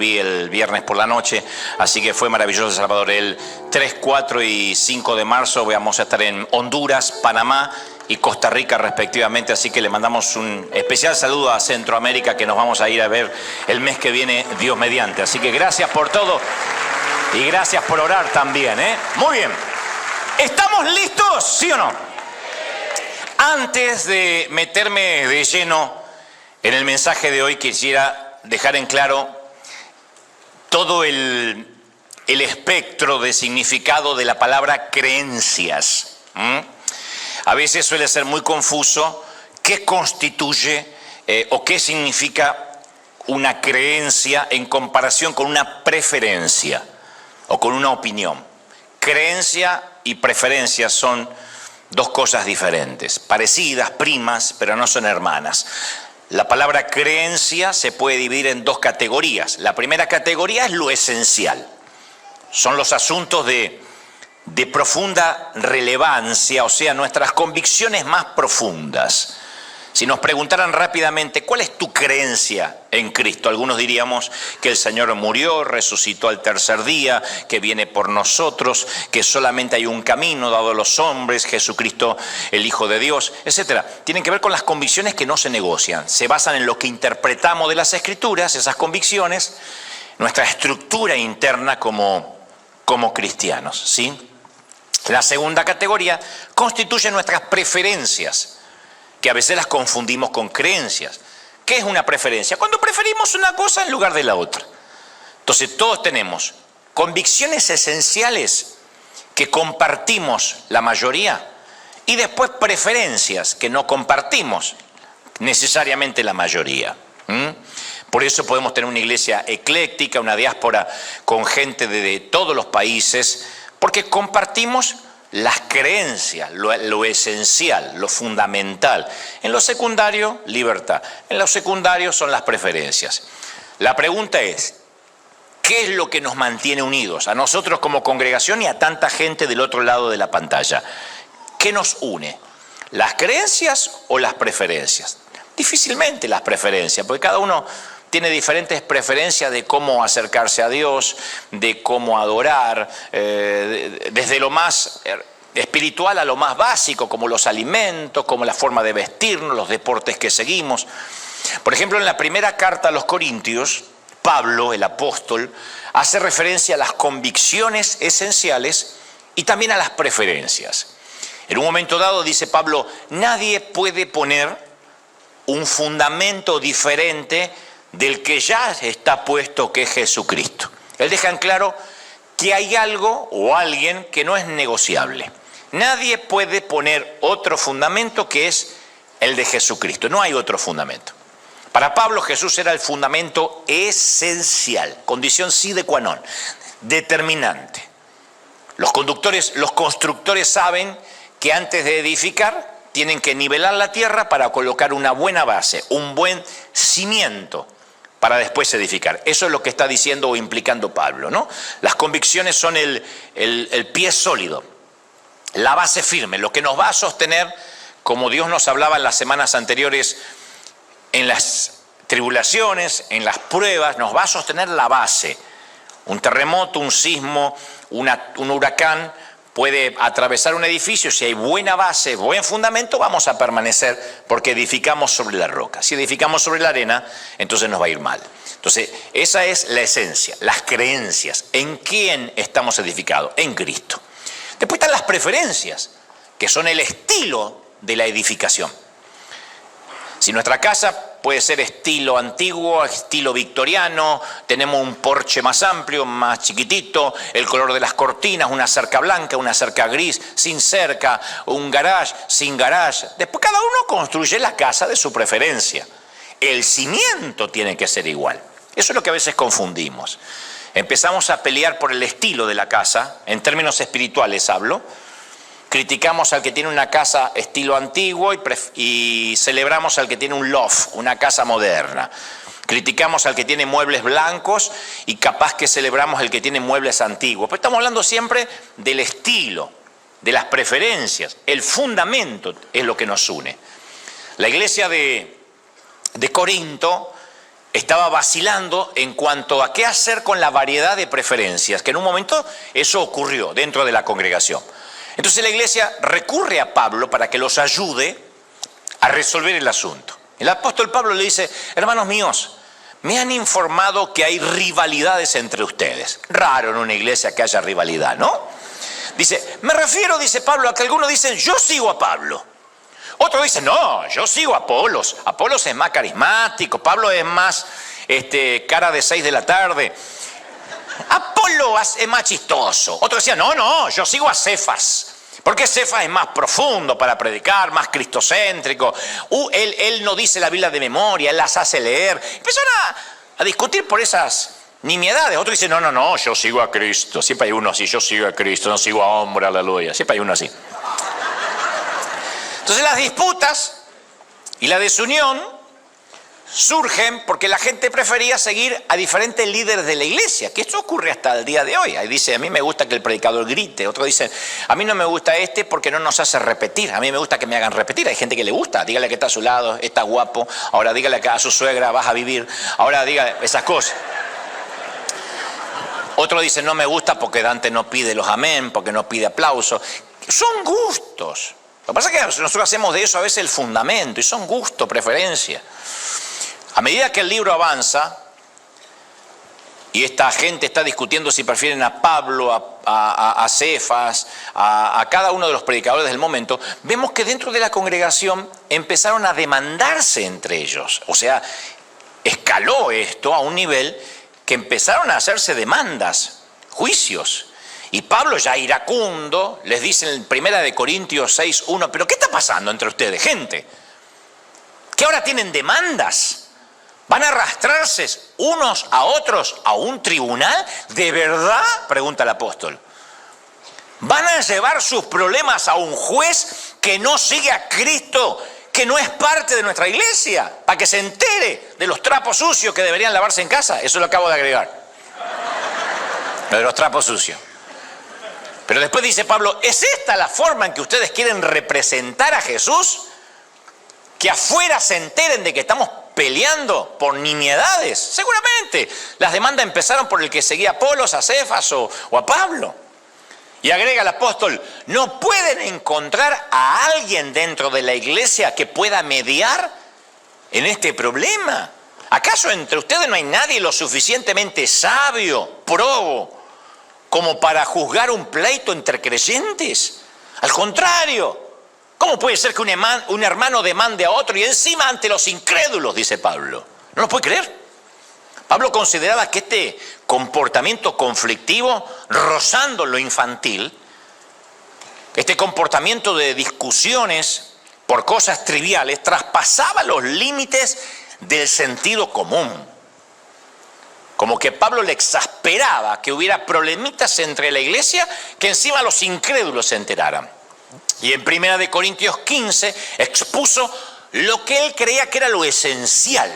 volví el viernes por la noche, así que fue maravilloso Salvador. El 3, 4 y 5 de marzo vamos a estar en Honduras, Panamá y Costa Rica respectivamente, así que le mandamos un especial saludo a Centroamérica, que nos vamos a ir a ver el mes que viene, Dios mediante. Así que gracias por todo y gracias por orar también, ¿eh? Muy bien. ¿Estamos listos? ¿Sí o no? Antes de meterme de lleno en el mensaje de hoy, quisiera dejar en claro todo el espectro de significado de la palabra creencias. A veces suele ser muy confuso qué constituye o qué significa una creencia en comparación con una preferencia o con una opinión. Creencia y preferencia son dos cosas diferentes, parecidas, primas, pero no son hermanas. La palabra creencia se puede dividir en dos categorías. La primera categoría es lo esencial. Son los asuntos de profunda relevancia, o sea, nuestras convicciones más profundas. Si nos preguntaran rápidamente, ¿cuál es tu creencia en Cristo? Algunos diríamos que el Señor murió, resucitó al tercer día, que viene por nosotros, que solamente hay un camino dado a los hombres, Jesucristo, el Hijo de Dios, etc. Tienen que ver con las convicciones que no se negocian. Se basan en lo que interpretamos de las Escrituras, esas convicciones, nuestra estructura interna como cristianos, ¿sí? La segunda categoría constituye nuestras preferencias, que a veces las confundimos con creencias. ¿Qué es una preferencia? Cuando preferimos una cosa en lugar de la otra. Entonces todos tenemos convicciones esenciales que compartimos la mayoría y después preferencias que no compartimos necesariamente la mayoría. Por eso podemos tener una iglesia ecléctica, una diáspora con gente de todos los países, porque compartimos las creencias, lo esencial, lo fundamental. En lo secundario, libertad. En lo secundario son las preferencias. La pregunta es, ¿qué es lo que nos mantiene unidos? A nosotros como congregación y a tanta gente del otro lado de la pantalla. ¿Qué nos une? ¿Las creencias o las preferencias? Difícilmente las preferencias, porque cada uno tiene diferentes preferencias de cómo acercarse a Dios, de cómo adorar, desde lo más espiritual a lo más básico, como los alimentos, como la forma de vestirnos, los deportes que seguimos. Por ejemplo, en la primera carta a los Corintios, Pablo, el apóstol, hace referencia a las convicciones esenciales y también a las preferencias. En un momento dado, dice Pablo, nadie puede poner un fundamento diferente del que ya está puesto, que es Jesucristo. Él deja en claro que hay algo o alguien que no es negociable. Nadie puede poner otro fundamento que es el de Jesucristo. No hay otro fundamento. Para Pablo, Jesús era el fundamento esencial, condición sine qua non, determinante. Los constructores saben que antes de edificar tienen que nivelar la tierra para colocar una buena base, un buen cimiento, para después edificar. Eso es lo que está diciendo o implicando Pablo, ¿no? Las convicciones son el pie sólido, la base firme, lo que nos va a sostener, como Dios nos hablaba en las semanas anteriores, en las tribulaciones, en las pruebas, nos va a sostener la base. Un terremoto, un sismo, un huracán puede atravesar un edificio. Si hay buena base, buen fundamento, vamos a permanecer porque edificamos sobre la roca. Si edificamos sobre la arena, entonces nos va a ir mal. Entonces, esa es la esencia, las creencias. ¿En quién estamos edificados? En Cristo. Después están las preferencias, que son el estilo de la edificación. Si nuestra casa puede ser estilo antiguo, estilo victoriano, tenemos un porche más amplio, más chiquitito, el color de las cortinas, una cerca blanca, una cerca gris, sin cerca, un garage, sin garage. Después cada uno construye la casa de su preferencia. El cimiento tiene que ser igual. Eso es lo que a veces confundimos. Empezamos a pelear por el estilo de la casa, en términos espirituales hablo. Criticamos al que tiene una casa estilo antiguo y celebramos al que tiene un loft, una casa moderna. Criticamos al que tiene muebles blancos y capaz que celebramos al que tiene muebles antiguos. Pero estamos hablando siempre del estilo, de las preferencias. El fundamento es lo que nos une. La iglesia de Corinto estaba vacilando en cuanto a qué hacer con la variedad de preferencias, que en un momento eso ocurrió dentro de la congregación. Entonces la iglesia recurre a Pablo para que los ayude a resolver el asunto. El apóstol Pablo le dice: hermanos míos, me han informado que hay rivalidades entre ustedes. Raro en una iglesia que haya rivalidad, ¿no? Dice, me refiero, dice Pablo, a que algunos dicen, yo sigo a Pablo. Otros dicen, no, yo sigo a Apolos. Apolos es más carismático, Pablo es más cara de 6 de la tarde. Apolo es más chistoso. Otros decían, no, yo sigo a Cefas. Porque Cefas es más profundo para predicar, más cristocéntrico. Él no dice la Biblia de memoria, él las hace leer. Empezaron a discutir por esas nimiedades. Otros dicen, no, yo sigo a Cristo. Siempre hay uno así, yo sigo a Cristo, no sigo a hombre, aleluya. Siempre hay uno así. Entonces las disputas y la desunión surgen porque la gente prefería seguir a diferentes líderes de la iglesia, que esto ocurre hasta el día de hoy. Ahí dice, a mí me gusta que el predicador grite. Otros dicen, a mí no me gusta porque no nos hace repetir. A mí me gusta que me hagan repetir. Hay gente que le gusta. Dígale que está a su lado, está guapo. Ahora dígale que a su suegra vas a vivir. Ahora dígale esas cosas. Otros dicen, no me gusta porque Dante no pide los amén, porque no pide aplausos. Son gustos. Lo que pasa es que nosotros hacemos de eso a veces el fundamento, y son gustos, preferencia. A medida que el libro avanza, y esta gente está discutiendo si prefieren a Pablo, a Cefas, a cada uno de los predicadores del momento, vemos que dentro de la congregación empezaron a demandarse entre ellos. O sea, escaló esto a un nivel que empezaron a hacerse demandas, juicios. Y Pablo, ya iracundo, les dice en 1 Corintios 6:1, pero ¿qué está pasando entre ustedes, gente? ¿Que ahora tienen demandas? ¿Van a arrastrarse unos a otros a un tribunal? ¿De verdad? Pregunta el apóstol. ¿Van a llevar sus problemas a un juez que no sigue a Cristo, que no es parte de nuestra iglesia, para que se entere de los trapos sucios que deberían lavarse en casa? Eso lo acabo de agregar. Lo de los trapos sucios. Pero después dice Pablo, ¿es esta la forma en que ustedes quieren representar a Jesús? ¿Que afuera se enteren de que estamos peleando por nimiedades? Seguramente las demandas empezaron por el que seguía a Apolos, a Cefas o a Pablo. Y agrega el apóstol, ¿no pueden encontrar a alguien dentro de la iglesia que pueda mediar en este problema? ¿Acaso entre ustedes no hay nadie lo suficientemente sabio, probo, como para juzgar un pleito entre creyentes? Al contrario, ¿cómo puede ser que un hermano demande a otro y encima ante los incrédulos, dice Pablo? No lo puede creer. Pablo consideraba que este comportamiento conflictivo, rozando lo infantil, este comportamiento de discusiones por cosas triviales, traspasaba los límites del sentido común. Como que Pablo le exasperaba que hubiera problemitas entre la iglesia, que encima los incrédulos se enteraran. Y en 1 Corintios 15 expuso lo que él creía que era lo esencial.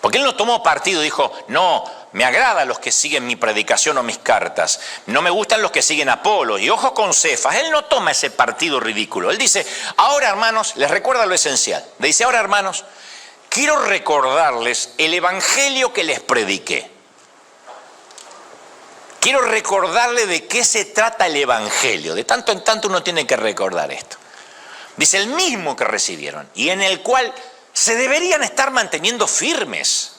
Porque él no tomó partido, dijo, no, me agradan los que siguen mi predicación o mis cartas, no me gustan los que siguen a Apolo, y ojo con Cefas. Él no toma ese partido ridículo. Él dice, ahora hermanos, les recuerda lo esencial. Le dice, ahora hermanos, quiero recordarles el evangelio que les prediqué. Quiero recordarles de qué se trata el evangelio. De tanto en tanto uno tiene que recordar esto. Dice, el mismo que recibieron y en el cual se deberían estar manteniendo firmes.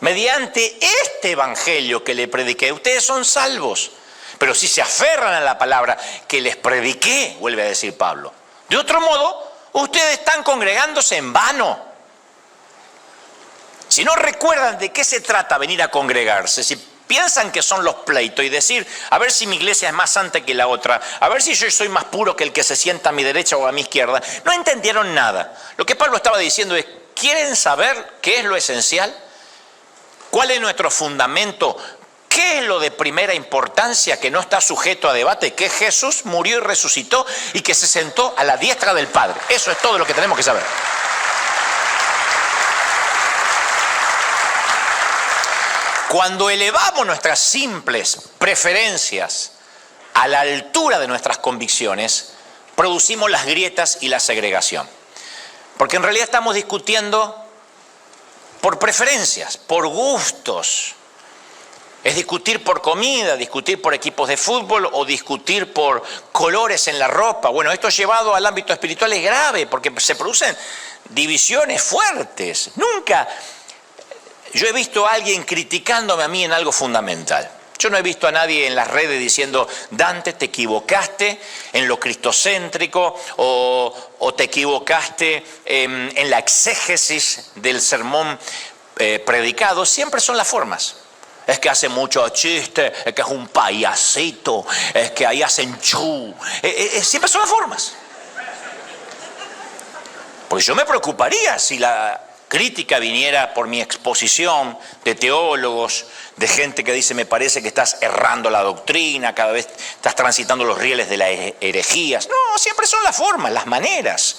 Mediante este evangelio que le prediqué, ustedes son salvos. Pero si se aferran a la palabra que les prediqué, vuelve a decir Pablo, de otro modo, ustedes están congregándose en vano. Si no recuerdan de qué se trata venir a congregarse, si piensan que son los pleitos y decir, a ver si mi iglesia es más santa que la otra, a ver si yo soy más puro que el que se sienta a mi derecha o a mi izquierda, no entendieron nada. Lo que Pablo estaba diciendo es, ¿quieren saber qué es lo esencial? ¿Cuál es nuestro fundamento? ¿Qué es lo de primera importancia que no está sujeto a debate? Que Jesús murió y resucitó y que se sentó a la diestra del Padre. Eso es todo lo que tenemos que saber. Cuando elevamos nuestras simples preferencias a la altura de nuestras convicciones, producimos las grietas y la segregación. Porque en realidad estamos discutiendo por preferencias, por gustos. Es discutir por comida, discutir por equipos de fútbol o discutir por colores en la ropa. Bueno, esto llevado al ámbito espiritual es grave porque se producen divisiones fuertes. Nunca yo he visto a alguien criticándome a mí en algo fundamental. Yo no he visto a nadie en las redes diciendo, Dante, te equivocaste en lo cristocéntrico o te equivocaste en la exégesis del sermón predicado. Siempre son las formas. Es que hace mucho chiste, es que es un payasito, es que ahí hacen chu. Siempre son las formas. Pues yo me preocuparía si la crítica viniera por mi exposición de teólogos, de gente que dice, me parece que estás errando la doctrina, cada vez estás transitando los rieles de las herejías. No, siempre son las formas, las maneras.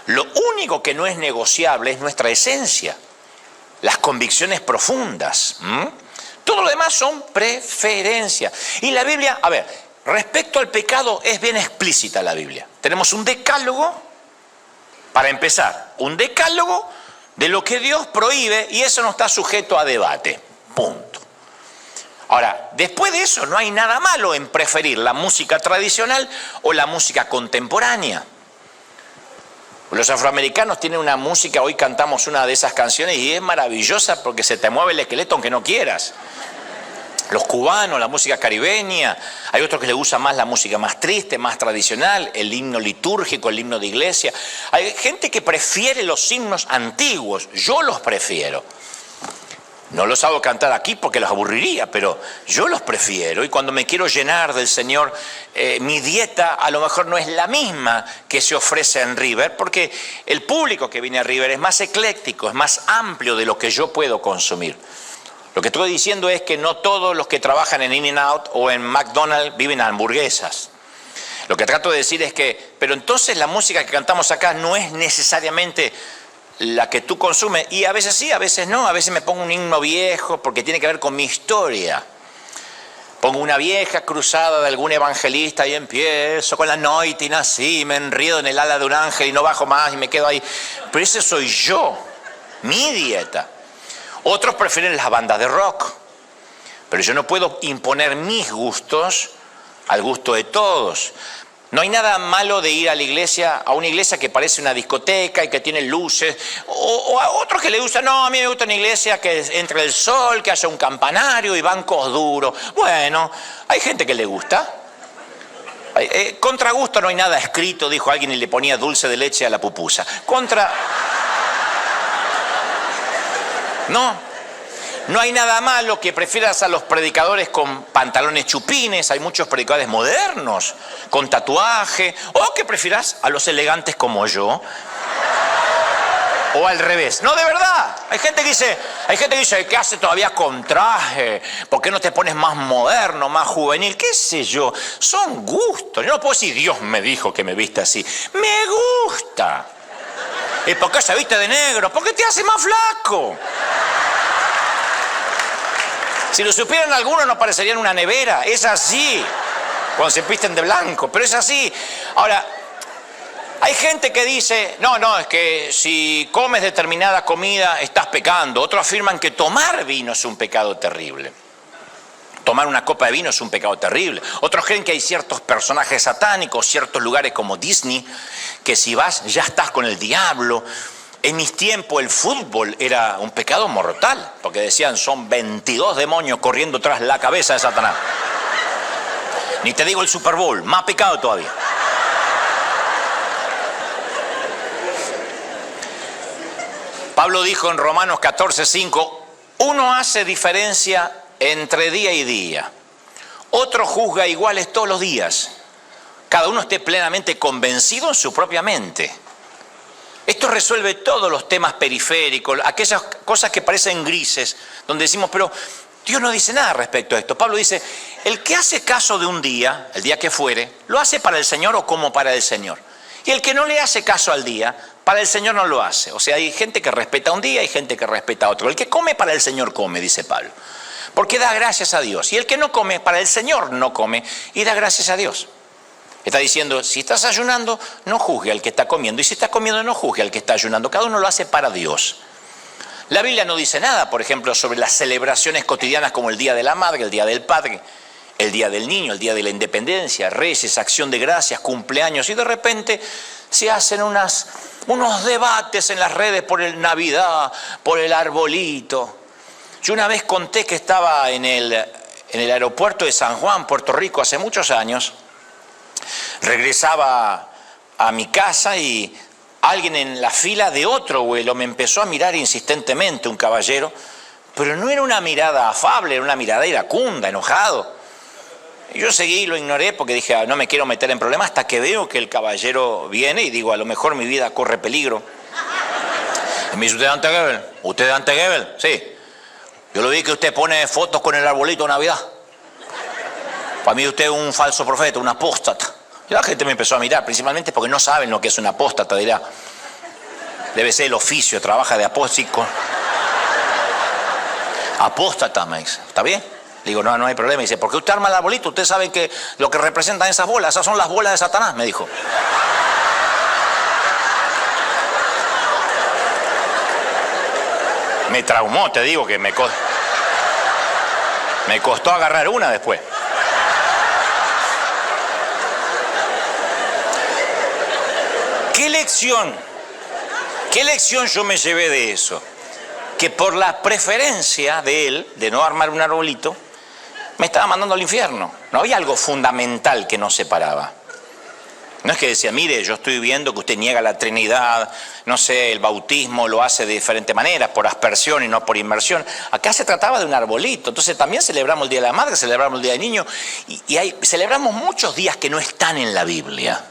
Lo único que no es negociable es nuestra esencia, las convicciones profundas. Todo lo demás son preferencias. Y la Biblia, a ver, respecto al pecado es bien explícita la Biblia. Tenemos un decálogo, para empezar, un decálogo de lo que Dios prohíbe y eso no está sujeto a debate. Punto. Ahora, después de eso no hay nada malo en preferir la música tradicional o la música contemporánea. Los afroamericanos tienen una música, hoy cantamos una de esas canciones y es maravillosa porque se te mueve el esqueleto aunque no quieras. Los cubanos, la música caribeña, hay otros que les gusta más la música más triste, más tradicional, el himno litúrgico, el himno de iglesia. Hay gente que prefiere los himnos antiguos, yo los prefiero. No los hago cantar aquí porque los aburriría, pero yo los prefiero. Y cuando me quiero llenar del Señor, mi dieta a lo mejor no es la misma que se ofrece en River, porque el público que viene a River es más ecléctico, es más amplio de lo que yo puedo consumir. Lo que estoy diciendo es que no todos los que trabajan en In-N-Out o en McDonald's viven a hamburguesas. Lo que trato de decir es que, pero entonces la música que cantamos acá no es necesariamente la que tú consumes, y a veces sí, a veces no, a veces me pongo un himno viejo porque tiene que ver con mi historia. Pongo una vieja cruzada de algún evangelista y empiezo con la noite y nací, me enredo en el ala de un ángel y no bajo más y me quedo ahí. Pero ese soy yo, mi dieta. Otros prefieren las bandas de rock, pero yo no puedo imponer mis gustos al gusto de todos. No hay nada malo de ir a la iglesia, a una iglesia que parece una discoteca y que tiene luces, o a otros que le gustan, no, a mí me gusta una iglesia que entre el sol, que haya un campanario y bancos duros. Bueno, hay gente que le gusta. Contra gusto no hay nada escrito, dijo alguien y le ponía dulce de leche a la pupusa. No hay nada malo que prefieras a los predicadores con pantalones chupines, hay muchos predicadores modernos, con tatuaje, o que prefieras a los elegantes como yo, o al revés. No, de verdad, hay gente que dice, ¿qué hace todavía con traje? ¿Por qué no te pones más moderno, más juvenil? ¿Qué sé yo? Son gustos, yo no puedo decir, Dios me dijo que me viste así, me gusta. ¿Y por qué se viste de negro? Porque te hace más flaco. Si lo supieran algunos no parecerían una nevera, es así, cuando se visten de blanco, pero es así. Ahora, hay gente que dice, no, es que si comes determinada comida estás pecando. Otros afirman que tomar vino es un pecado terrible. Tomar una copa de vino es un pecado terrible. Otros creen que hay ciertos personajes satánicos, ciertos lugares como Disney, que si vas ya estás con el diablo. En mis tiempos el fútbol era un pecado mortal, porque decían son 22 demonios corriendo tras la cabeza de Satanás. Ni te digo el Super Bowl, más pecado todavía. Pablo dijo en Romanos 14:5, uno hace diferencia entre día y día, otro juzga iguales todos los días. Cada uno esté plenamente convencido en su propia mente. Esto resuelve todos los temas periféricos, aquellas cosas que parecen grises, donde decimos, pero Dios no dice nada respecto a esto. Pablo dice, el que hace caso de un día, el día que fuere, lo hace para el Señor o como para el Señor. Y el que no le hace caso al día, para el Señor no lo hace. O sea, hay gente que respeta un día, hay gente que respeta otro. El que come para el Señor come, dice Pablo, porque da gracias a Dios. Y el que no come, para el Señor no come y da gracias a Dios. Está diciendo, si estás ayunando, no juzgue al que está comiendo. Y si está comiendo, no juzgue al que está ayunando. Cada uno lo hace para Dios. La Biblia no dice nada, por ejemplo, sobre las celebraciones cotidianas como el Día de la Madre, el Día del Padre, el Día del Niño, el Día de la Independencia, Reyes, Acción de Gracias, cumpleaños, y de repente se hacen unos debates en las redes por el Navidad, por el arbolito. Yo una vez conté que estaba en el aeropuerto de San Juan, Puerto Rico, hace muchos años. Regresaba a mi casa y alguien en la fila de otro vuelo me empezó a mirar insistentemente, un caballero, pero no era una mirada afable, era una mirada iracunda, enojado. Y yo seguí y lo ignoré porque dije, no me quiero meter en problemas, hasta que veo que el caballero viene y digo, a lo mejor mi vida corre peligro. Y me dice, ¿usted es Dante Gebel? ¿Usted es Dante Gebel? Sí. Yo lo vi que usted pone fotos con el arbolito de Navidad. Para mí usted es un falso profeta, un apóstata. Y la gente me empezó a mirar, principalmente porque no saben lo que es un apóstata, dirá. Debe ser el oficio, trabaja de apóstata. Apóstata, me dice. ¿Está bien? Le digo, no hay problema. Y dice, ¿por qué usted arma el arbolito? Usted sabe que lo que representan esas bolas, esas son las bolas de Satanás, me dijo. Me traumó, te digo que me costó agarrar una después. ¿Qué lección yo me llevé de eso? Que por la preferencia de él, de no armar un arbolito, me estaba mandando al infierno. No había algo fundamental que nos separaba. No es que decía, mire, yo estoy viendo que usted niega la Trinidad, no sé, el bautismo lo hace de diferente manera, por aspersión y no por inmersión. Acá se trataba de un arbolito, entonces también celebramos el Día de la Madre, celebramos el Día del Niño, y celebramos muchos días que no están en la Biblia.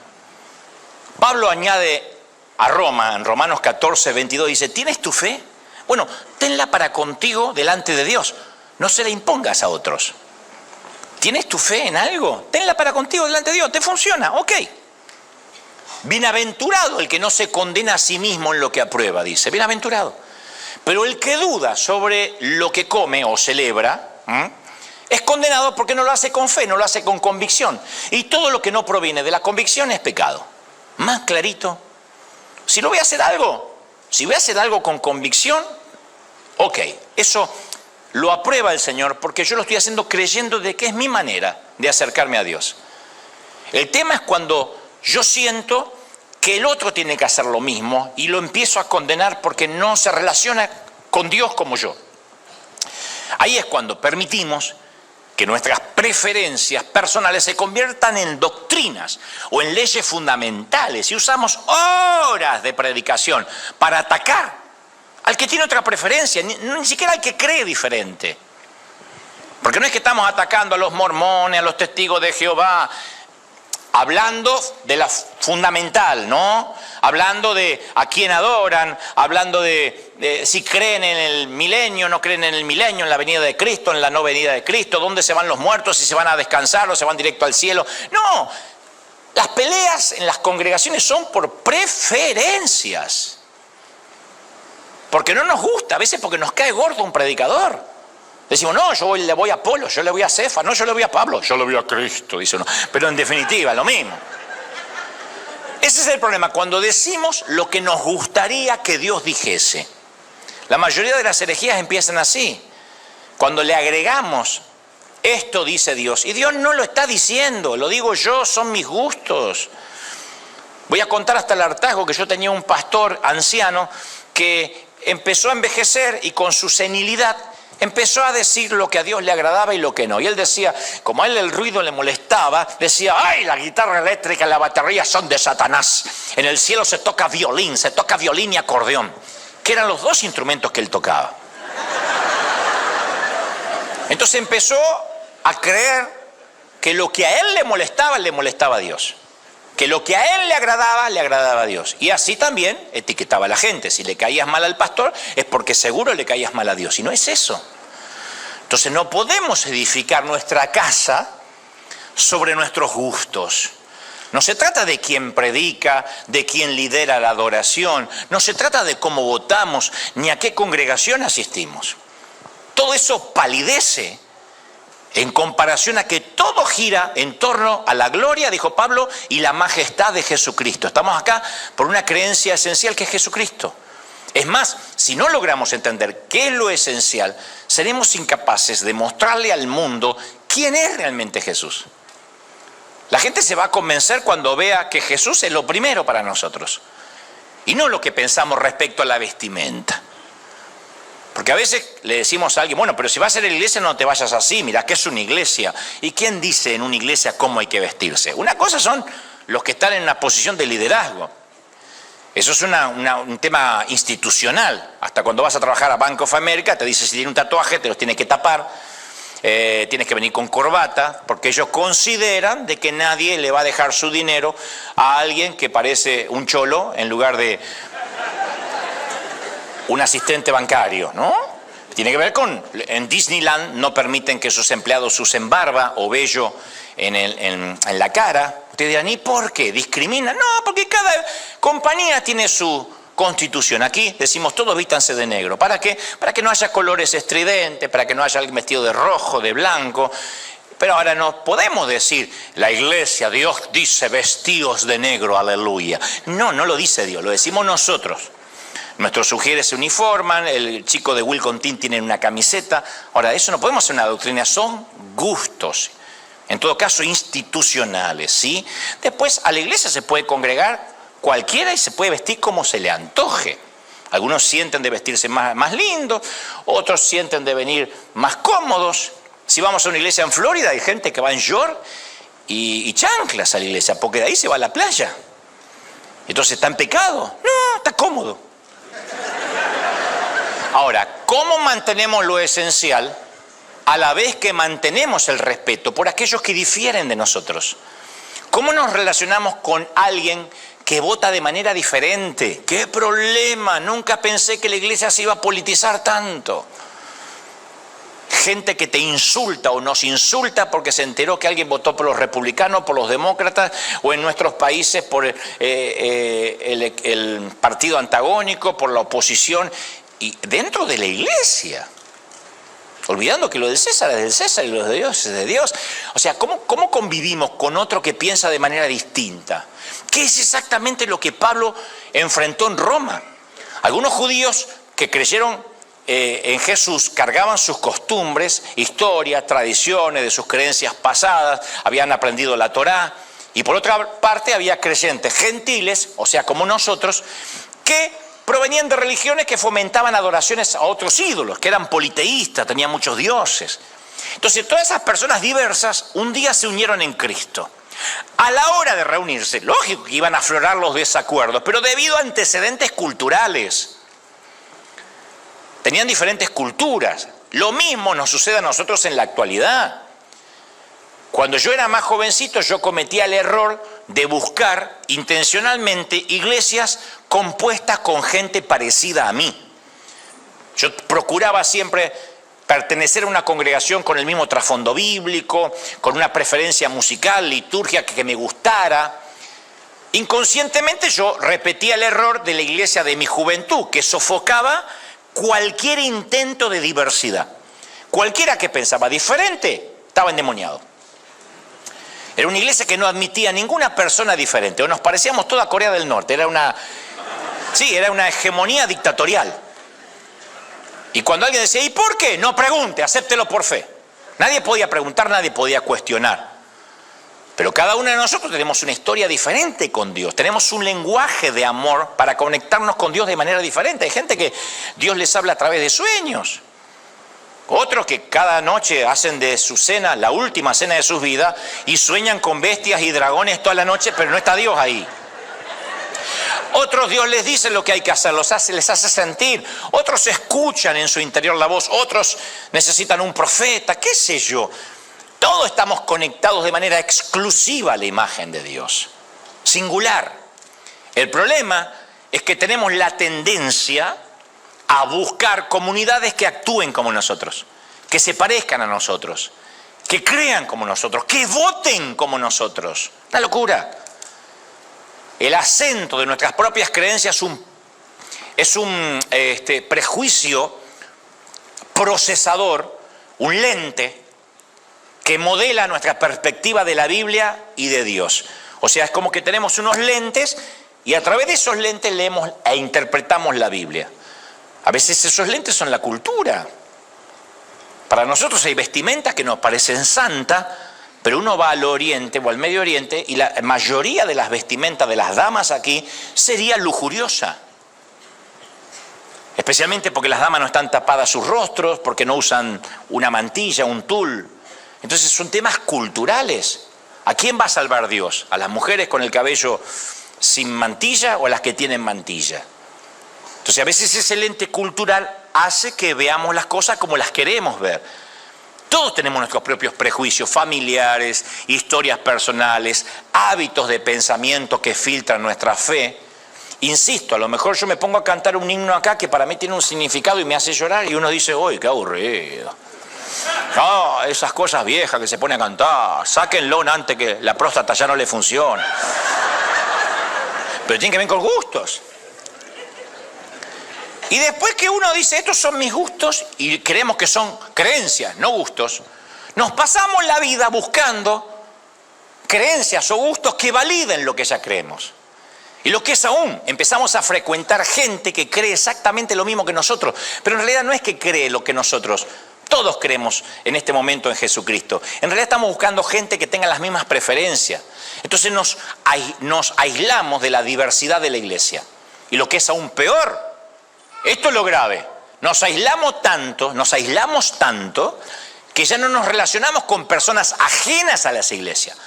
Pablo añade a Roma, en Romanos 14, 22, dice, ¿tienes tu fe? Bueno, tenla para contigo delante de Dios, no se la impongas a otros. ¿Tienes tu fe en algo? Tenla para contigo delante de Dios, ¿te funciona? Ok. Bienaventurado el que no se condena a sí mismo en lo que aprueba, dice, bienaventurado. Pero el que duda sobre lo que come o celebra, es condenado porque no lo hace con fe, no lo hace con convicción. Y todo lo que no proviene de la convicción es pecado. Más clarito. Si voy a hacer algo con convicción, ok, eso lo aprueba el Señor porque yo lo estoy haciendo creyendo de que es mi manera de acercarme a Dios. El tema es cuando yo siento que el otro tiene que hacer lo mismo y lo empiezo a condenar porque no se relaciona con Dios como yo. Ahí es cuando permitimos que nuestras preferencias personales se conviertan en doctrinas o en leyes fundamentales y usamos horas de predicación para atacar al que tiene otra preferencia, ni siquiera al que cree diferente. Porque no es que estamos atacando a los mormones, a los testigos de Jehová, hablando de la fundamental, ¿no? Hablando de a quién adoran, hablando de si creen en el milenio, no creen en el milenio, en la venida de Cristo, en la no venida de Cristo, dónde se van los muertos, si se van a descansar o se van directo al cielo. No, las peleas en las congregaciones son por preferencias. Porque no nos gusta, a veces porque nos cae gordo un predicador. Decimos, no, yo le voy a Apolo, yo le voy a Cefa, no, yo le voy a Pablo, yo le voy a Cristo, dice uno. Pero en definitiva, lo mismo. Ese es el problema, cuando decimos lo que nos gustaría que Dios dijese. La mayoría de las herejías empiezan así. Cuando le agregamos, esto dice Dios, y Dios no lo está diciendo, lo digo yo, son mis gustos. Voy a contar hasta el hartazgo que yo tenía un pastor anciano que empezó a envejecer y con su senilidad empezó a decir lo que a Dios le agradaba y lo que no. Y él decía, como a él el ruido le molestaba, decía, ¡ay, la guitarra eléctrica y la batería son de Satanás! En el cielo se toca violín y acordeón, que eran los dos instrumentos que él tocaba. Entonces empezó a creer que lo que a él le molestaba a Dios. Que lo que a él le agradaba a Dios. Y así también etiquetaba a la gente. Si le caías mal al pastor, es porque seguro le caías mal a Dios. Y no es eso. Entonces no podemos edificar nuestra casa sobre nuestros gustos. No se trata de quién predica, de quién lidera la adoración. No se trata de cómo votamos, ni a qué congregación asistimos. Todo eso palidece en comparación a que todo gira en torno a la gloria, dijo Pablo, y la majestad de Jesucristo. Estamos acá por una creencia esencial que es Jesucristo. Es más, si no logramos entender qué es lo esencial, seremos incapaces de mostrarle al mundo quién es realmente Jesús. La gente se va a convencer cuando vea que Jesús es lo primero para nosotros y no lo que pensamos respecto a la vestimenta. Porque a veces le decimos a alguien, bueno, pero si vas a ir a la iglesia no te vayas así, mira que es una iglesia. ¿Y quién dice en una iglesia cómo hay que vestirse? Una cosa son los que están en una posición de liderazgo. Eso es un tema institucional. Hasta cuando vas a trabajar a Bank of America te dice si tiene un tatuaje te los tiene que tapar, tienes que venir con corbata, porque ellos consideran de que nadie le va a dejar su dinero a alguien que parece un cholo en lugar de un asistente bancario, ¿no? Tiene que ver con, en Disneyland no permiten que sus empleados usen barba o vello en la cara. Ustedes dirán, ¿y por qué? ¿Discriminan? No, porque cada compañía tiene su constitución. Aquí decimos todos vístanse de negro. ¿Para qué? Para que no haya colores estridentes, para que no haya alguien vestido de rojo, de blanco. Pero ahora no podemos decir, la iglesia, Dios dice vestidos de negro, aleluya. No, no lo dice Dios, lo decimos nosotros. Nuestros sugieres se uniforman, el chico de Wilcontin tiene una camiseta. Ahora, eso no podemos hacer una doctrina, son gustos. En todo caso, institucionales, ¿sí? Después, a la iglesia se puede congregar cualquiera y se puede vestir como se le antoje. Algunos sienten de vestirse más lindo, otros sienten de venir más cómodos. Si vamos a una iglesia en Florida, hay gente que va en short y chanclas a la iglesia, porque de ahí se va a la playa. Entonces, ¿está en pecado? No, está cómodo. Ahora, ¿cómo mantenemos lo esencial a la vez que mantenemos el respeto por aquellos que difieren de nosotros? ¿Cómo nos relacionamos con alguien que vota de manera diferente? ¡Qué problema! Nunca pensé que la iglesia se iba a politizar tanto. Gente que te insulta o nos insulta porque se enteró que alguien votó por los republicanos, por los demócratas, o en nuestros países por el partido antagónico, por la oposición, y dentro de la iglesia. Olvidando que lo del César es del César y lo de Dios es de Dios. O sea, ¿cómo convivimos con otro que piensa de manera distinta? ¿Qué es exactamente lo que Pablo enfrentó en Roma? Algunos judíos que creyeron en Jesús cargaban sus costumbres, historias, tradiciones de sus creencias pasadas, habían aprendido la Torá, y por otra parte había creyentes gentiles, o sea, como nosotros, que provenían de religiones que fomentaban adoraciones a otros ídolos, que eran politeístas, tenían muchos dioses. Entonces, todas esas personas diversas un día se unieron en Cristo. A la hora de reunirse, lógico que iban a aflorar los desacuerdos, pero debido a antecedentes culturales. Tenían diferentes culturas. Lo mismo nos sucede a nosotros en la actualidad. Cuando yo era más jovencito, yo cometía el error de buscar intencionalmente iglesias compuestas con gente parecida a mí. Yo procuraba siempre pertenecer a una congregación con el mismo trasfondo bíblico, con una preferencia musical, liturgia que me gustara. Inconscientemente yo repetía el error de la iglesia de mi juventud, que sofocaba cualquier intento de diversidad. Cualquiera que pensaba diferente estaba endemoniado. Era una iglesia que no admitía a ninguna persona diferente, o nos parecíamos toda Corea del Norte, era una hegemonía dictatorial. Y cuando alguien decía, ¿y por qué? No pregunte, acéptelo por fe. Nadie podía preguntar, nadie podía cuestionar. Pero cada uno de nosotros tenemos una historia diferente con Dios, tenemos un lenguaje de amor para conectarnos con Dios de manera diferente. Hay gente que Dios les habla a través de sueños. Otros que cada noche hacen de su cena la última cena de sus vidas y sueñan con bestias y dragones toda la noche, pero no está Dios ahí. Otros Dios les dice lo que hay que hacer, les hace sentir. Otros escuchan en su interior la voz, otros necesitan un profeta, qué sé yo. Todos estamos conectados de manera exclusiva a la imagen de Dios, singular. El problema es que tenemos la tendencia a buscar comunidades que actúen como nosotros, que se parezcan a nosotros, que crean como nosotros, que voten como nosotros. Una locura. El acento de nuestras propias creencias es un prejuicio procesador, un lente que modela nuestra perspectiva de la Biblia y de Dios. O sea, es como que tenemos unos lentes y a través de esos lentes leemos e interpretamos la Biblia. A veces esos lentes son la cultura. Para nosotros hay vestimentas que nos parecen santas, pero uno va al Oriente o al Medio Oriente y la mayoría de las vestimentas de las damas aquí sería lujuriosa. Especialmente porque las damas no están tapadas sus rostros, porque no usan una mantilla, un tul. Entonces son temas culturales. ¿A quién va a salvar Dios? ¿A las mujeres con el cabello sin mantilla o a las que tienen mantilla? Entonces a veces ese lente cultural hace que veamos las cosas como las queremos ver. Todos tenemos nuestros propios prejuicios familiares, historias personales, hábitos de pensamiento que filtran nuestra fe. Insisto, a lo mejor yo me pongo a cantar un himno acá que para mí tiene un significado y me hace llorar y uno dice, ¡uy, qué aburrido! No, esas cosas viejas que se pone a cantar, sáquenlo antes que la próstata ya no le funcione. Pero tiene que ver con gustos. Y después que uno dice, estos son mis gustos, y creemos que son creencias, no gustos, nos pasamos la vida buscando creencias o gustos que validen lo que ya creemos. Y lo que es aún, empezamos a frecuentar gente que cree exactamente lo mismo que nosotros, pero en realidad no es que cree lo que nosotros, todos creemos en este momento en Jesucristo. En realidad estamos buscando gente que tenga las mismas preferencias. Entonces nos aislamos de la diversidad de la iglesia. Y lo que es aún peor, esto es lo grave, nos aislamos tanto que ya no nos relacionamos con personas ajenas a las iglesias.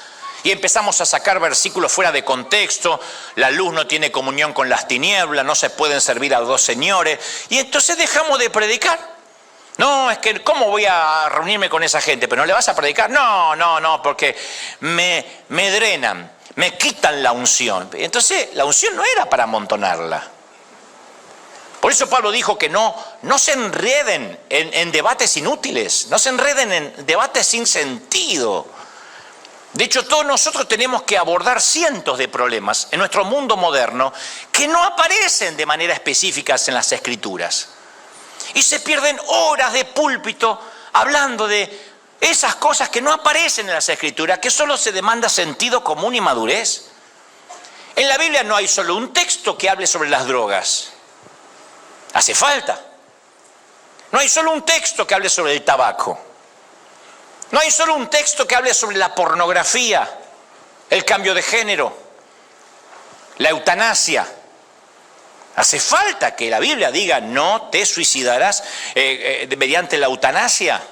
Y empezamos a sacar versículos fuera de contexto, la luz no tiene comunión con las tinieblas, no se pueden servir a dos señores, y entonces dejamos de predicar. No, es que ¿cómo voy a reunirme con esa gente? ¿Pero no le vas a predicar? No, porque me drenan, me quitan la unción. Entonces la unción no era para amontonarla. Por eso Pablo dijo que no se enreden en debates inútiles, no se enreden en debates sin sentido. De hecho, todos nosotros tenemos que abordar cientos de problemas en nuestro mundo moderno que no aparecen de manera específica en las Escrituras. Y se pierden horas de púlpito hablando de esas cosas que no aparecen en las Escrituras, que solo se demanda sentido común y madurez. En la Biblia no hay solo un texto que hable sobre las drogas. Hace falta. No hay solo un texto que hable sobre el tabaco. No hay solo un texto que hable sobre la pornografía, el cambio de género, la eutanasia. Hace falta que la Biblia diga no te suicidarás mediante la eutanasia.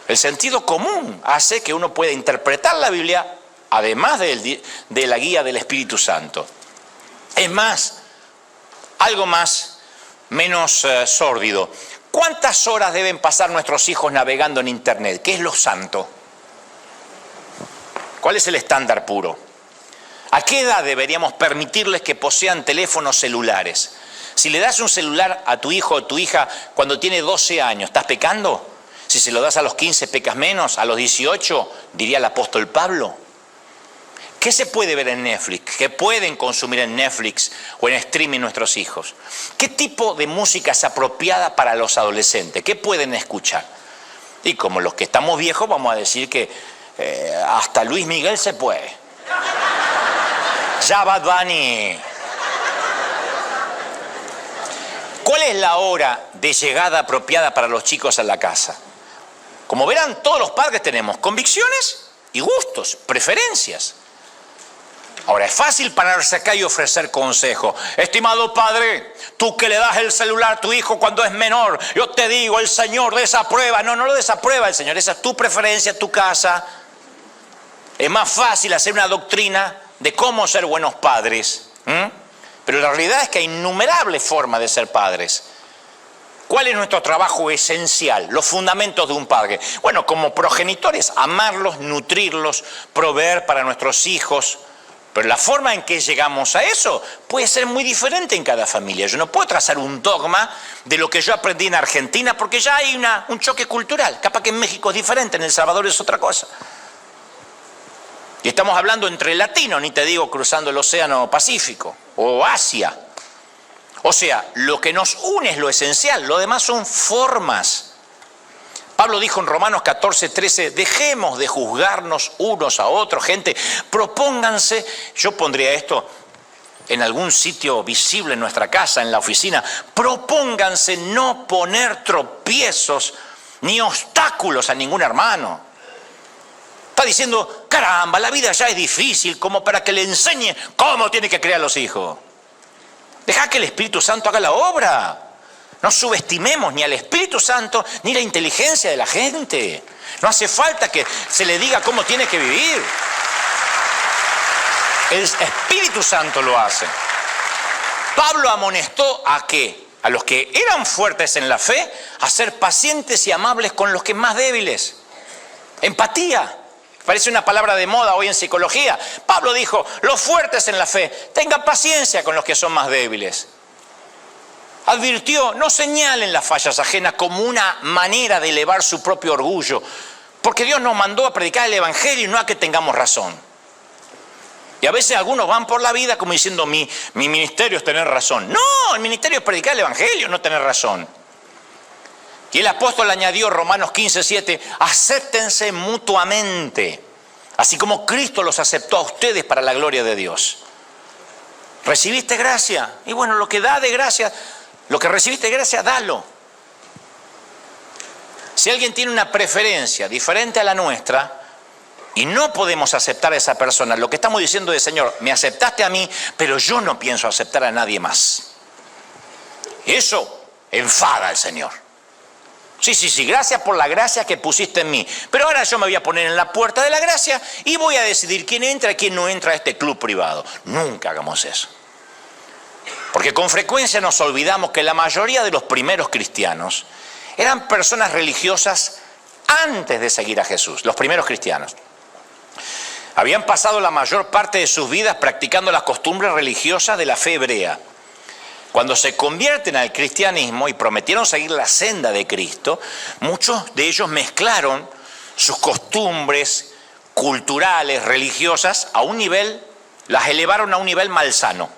El sentido común hace que uno pueda interpretar la Biblia además de la guía del Espíritu Santo. Es más, algo menos sórdido. ¿Cuántas horas deben pasar nuestros hijos navegando en Internet? ¿Qué es lo santo? ¿Cuál es el estándar puro? ¿A qué edad deberíamos permitirles que posean teléfonos celulares? Si le das un celular a tu hijo o tu hija cuando tiene 12 años, ¿estás pecando? Si se lo das a los 15, pecas menos. A los 18, diría el apóstol Pablo. ¿Qué se puede ver en Netflix? ¿Qué pueden consumir en Netflix o en streaming nuestros hijos? ¿Qué tipo de música es apropiada para los adolescentes? ¿Qué pueden escuchar? Y como los que estamos viejos vamos a decir que hasta Luis Miguel se puede. Ya Bad Bunny. ¿Cuál es la hora de llegada apropiada para los chicos a la casa? Como verán, todos los padres tenemos convicciones y gustos, preferencias. Ahora, es fácil pararse acá y ofrecer consejo. Estimado padre, tú que le das el celular a tu hijo cuando es menor, yo te digo, el Señor desaprueba. No lo desaprueba el Señor, esa es tu preferencia, tu casa. Es más fácil hacer una doctrina de cómo ser buenos padres. Pero la realidad es que hay innumerables formas de ser padres. ¿Cuál es nuestro trabajo esencial? Los fundamentos de un padre. Bueno, como progenitores, amarlos, nutrirlos, proveer para nuestros hijos. Pero la forma en que llegamos a eso puede ser muy diferente en cada familia. Yo no puedo trazar un dogma de lo que yo aprendí en Argentina porque ya hay un choque cultural. Capaz que en México es diferente, en El Salvador es otra cosa. Y estamos hablando entre latinos, ni te digo cruzando el Océano Pacífico o Asia. O sea, lo que nos une es lo esencial, lo demás son formas. Pablo dijo en Romanos 14:13, dejemos de juzgarnos unos a otros, gente, propónganse, yo pondría esto, en algún sitio visible en nuestra casa, en la oficina, propónganse no poner tropiezos ni obstáculos a ningún hermano. Está diciendo, caramba, la vida ya es difícil como para que le enseñe cómo tiene que criar a los hijos. Deja que el Espíritu Santo haga la obra. No subestimemos ni al Espíritu Santo ni la inteligencia de la gente. No hace falta que se le diga cómo tiene que vivir. El Espíritu Santo lo hace. Pablo amonestó ¿a qué? A los que eran fuertes en la fe, a ser pacientes y amables con los que más débiles. Empatía. Parece una palabra de moda hoy en psicología. Pablo dijo, los fuertes en la fe, tengan paciencia con los que son más débiles. Advirtió, no señalen las fallas ajenas como una manera de elevar su propio orgullo, porque Dios nos mandó a predicar el Evangelio y no a que tengamos razón. Y a veces algunos van por la vida como diciendo, mi ministerio es tener razón. No, el ministerio es predicar el Evangelio, no tener razón. Y el apóstol añadió, Romanos 15:7, acéptense mutuamente, así como Cristo los aceptó a ustedes para la gloria de Dios. ¿Recibiste gracia? Y bueno, lo que da de gracia, lo que recibiste de gracia, dalo. Si alguien tiene una preferencia diferente a la nuestra y no podemos aceptar a esa persona, lo que estamos diciendo es, Señor, me aceptaste a mí, pero yo no pienso aceptar a nadie más. Eso enfada al Señor. Sí, gracias por la gracia que pusiste en mí. Pero ahora yo me voy a poner en la puerta de la gracia y voy a decidir quién entra y quién no entra a este club privado. Nunca hagamos eso. Porque con frecuencia nos olvidamos que la mayoría de los primeros cristianos eran personas religiosas antes de seguir a Jesús, los primeros cristianos. Habían pasado la mayor parte de sus vidas practicando las costumbres religiosas de la fe hebrea. Cuando se convierten al cristianismo y prometieron seguir la senda de Cristo, muchos de ellos mezclaron sus costumbres culturales, religiosas, a un nivel, las elevaron a un nivel malsano.